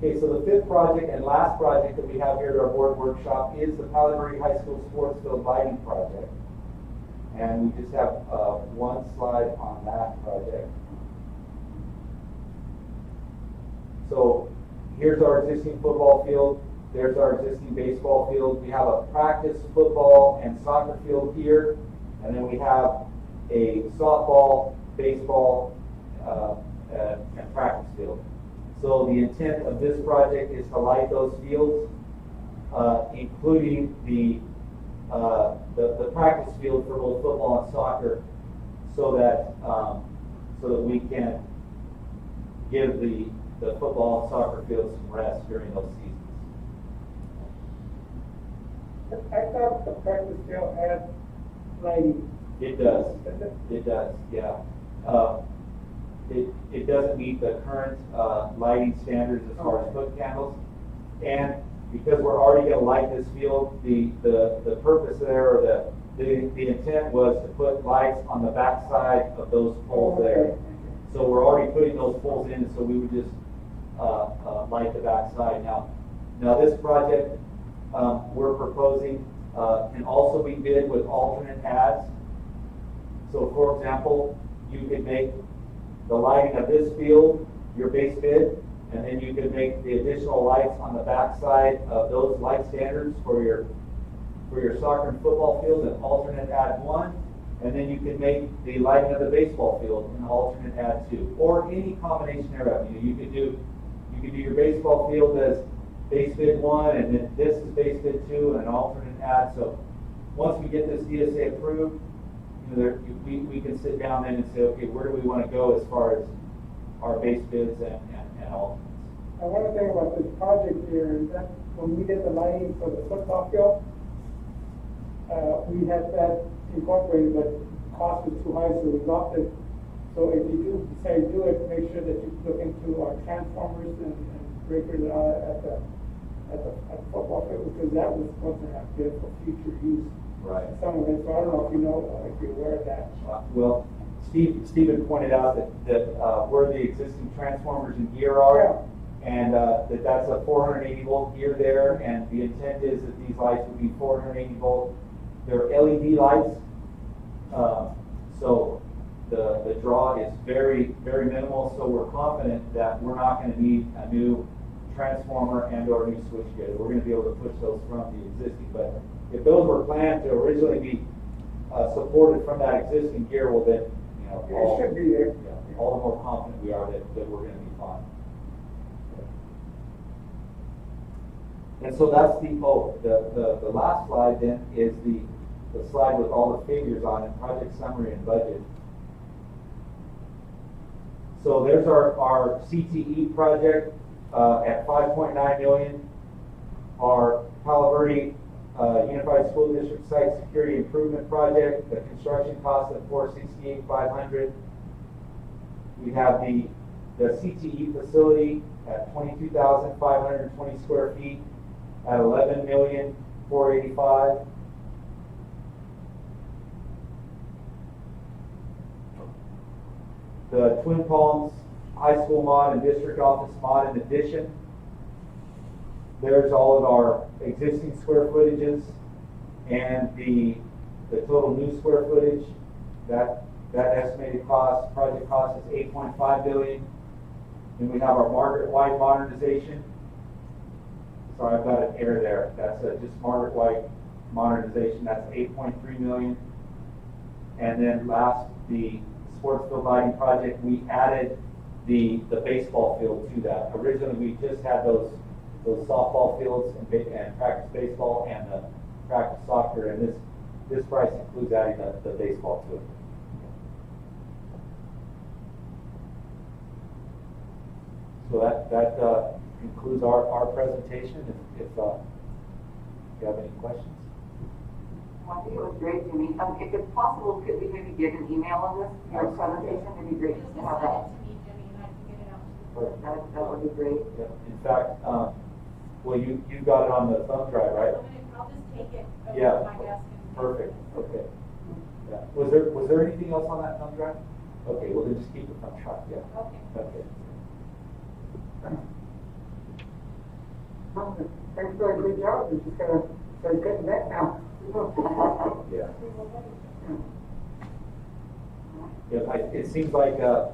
Okay, so the fifth project and last project that we have here at our board workshop is the Palo Verde High School Sports Field Lighting Project. And we just have one slide on that project. So here's our existing football field. There's our existing baseball field. We have a practice football and soccer field here. And then we have a softball, baseball, and practice field. So the intent of this project is to light those fields, including the practice field for both football and soccer, so that we can give the football and soccer fields some rest during those seasons. I thought the practice field had lighting. It does. It does. Yeah. It doesn't meet the current lighting standards as far as foot candles, and because we're already going to light this field, the purpose there, or the intent was to put lights on the back side of those poles there. So we're already putting those poles in, so we would just light the back side. Now this project we're proposing can also be bid with alternate ads. So for example, you could make the lighting of this field your base bid, and then you could make the additional lights on the backside of those light standards for your soccer and football field and alternate add 1, and then you can make the lighting of the baseball field an alternate add 2, or any combination thereof. You could do your baseball field as base bid 1, and then this is base bid 2, and an alternate add. So once we get this DSA approved, we can sit down then and say, okay, where do we want to go as far as our base bids and alternates? I want to think about this project here, is that when we did the lighting for the football field, we had that incorporated, but the cost was too high, so we dropped it. So if you do decide to do it, make sure that you look into our transformers and breakers at the football field, because that was supposed to have been for future use. Right. Some of it, so I don't know if you know, if you're aware of that. Well, Stephen pointed out that where the existing transformers and gear are, and that's a 480 volt gear there, and the intent is that these lights would be 480 volt. They're LED lights, so the draw is very, very minimal, so we're confident that we're not going to need a new transformer and/or new switchgear. We're going to be able to push those from the existing. But if those were planned to originally be supported from that existing gear, well then, It should be there. all the more confident we are that we're going to be fine. And so that's the last slide then is the slide with all the figures on it, project summary and budget. So there's our CTE project at $5.9 million. Our Palo Verde Unified School District Site Security Improvement Project, the construction cost of $468,500. We have the CTE facility at 22,520 square feet at $11,485,000. The Twin Palms High School mod and district office mod in addition. There's all of our existing square footages and the total new square footage. That estimated cost, project cost is $8.5 billion. Then we have our Margaret White modernization. Sorry, I've got an error there. That's just Margaret White modernization. That's $8.3 million. And then last, the sports field lighting project. We added the baseball field to that. Originally, we just had those softball fields and practice baseball and the practice soccer, and this price includes adding the baseball to it. So that concludes our presentation. If you have any questions. Well, I think it was great, Jimmy. If it's possible, could we maybe get an email on this, your presentation? It'd be great to have that. That would be great. Yeah. In fact, well, you got it on the thumb drive, right? I'll just take it over Yeah. to my desk. Perfect. Okay. Yeah. Was there anything else on that thumb drive? Okay. Well, then just keep the thumb drive. Yeah. Okay. Okay. Thanks for a good job. We're just gonna start cutting back now. Yeah. Yeah. It seems like your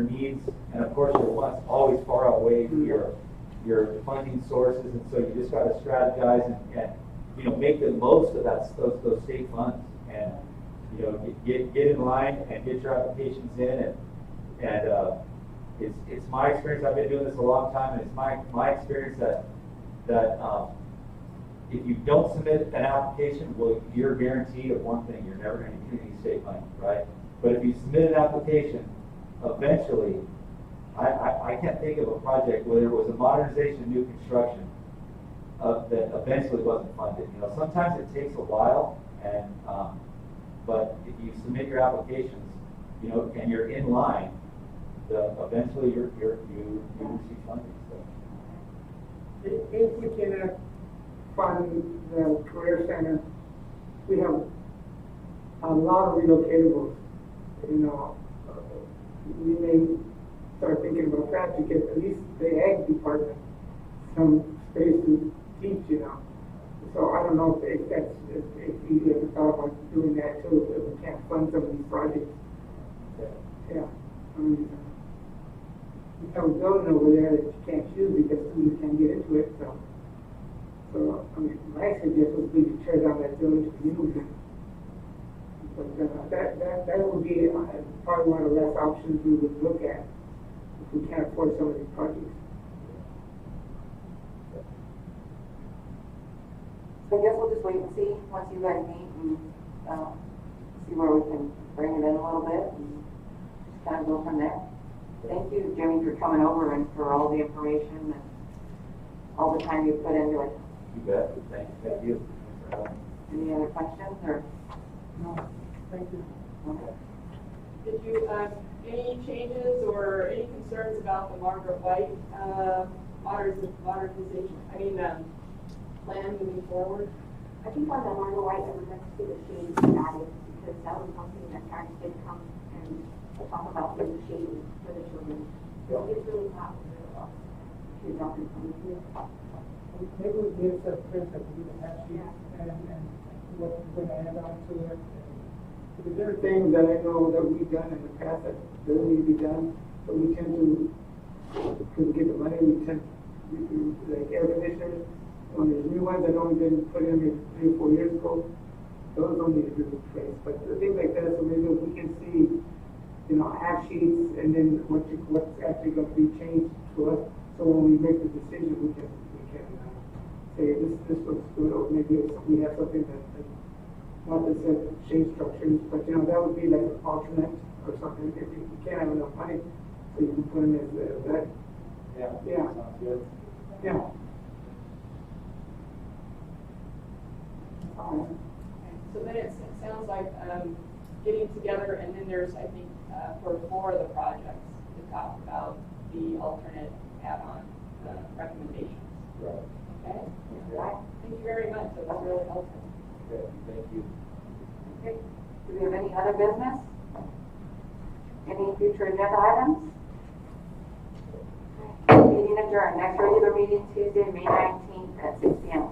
needs and of course your wants always far outweigh your funding sources, and so you just got to strategize and make the most of those state funds, and get in line and get your applications in, and it's my experience. I've been doing this a long time, and it's my experience that if you don't submit an application, well, you're guaranteed of one thing: you're never going to get any state money, right? But if you submit an application, eventually, I can't think of a project where there was a modernization, new construction that eventually wasn't funded. Sometimes it takes a while, and but if you submit your applications, and you're in line, eventually you receive funding. So. If we can fund the career center, we have a lot of relocatables. We may start thinking about that to get at least the ag department some space to teach. So I don't know if you ever thought about doing that too, if we can't fund some of these projects. Yeah. have a building over there that you can't use because students can't get into it, so. So, I mean, my suggestion would be to tear down that building to use it. But, that would be probably one of the last options we would look at if we can't afford some of these projects. So I guess we'll just wait and see, once you guys meet and, see where we can bring it in a little bit and just kind of go from there. Thank you, Jimmy, for coming over and for all the information and all the time you put into it. You bet. Thank you. Any other questions or? No, thank you. Okay. Did you, any changes or any concerns about the Margaret White, modernization, plan moving forward? I think on the Margaret White, I would like to see the shade added, because that was something that parents did come and talk about the shade for the children. It's really hot when the kids out in front of you. Maybe we give the print that we have here and what we're gonna add on to it. Because there are things that I know that we've done in the past that doesn't need to be done, but we tend to, because we get the money, we tend to, like air conditioners, when there's new ones that only been put in maybe 3 or 4 years ago, those don't need to be replaced. But things like that, so maybe we can see, half sheets and then what's actually going to be changed to us. So when we make the decision, we can say this looks good, or maybe we have something that not that said shade structures, but that would be like an alternate or something. If you can't have enough money, so you can put them as that. Yeah. Sounds good. Yeah. So then it sounds like getting together, and then there's, I think, for 4 of the projects to talk about the alternate add-on recommendations. Right. Okay? Right. Thank you very much. That was really helpful. Okay, thank you. Okay. Do we have any other business? Any future agenda items? Meeting adjourned. Next regular meeting Tuesday, May 19th at 6 p.m.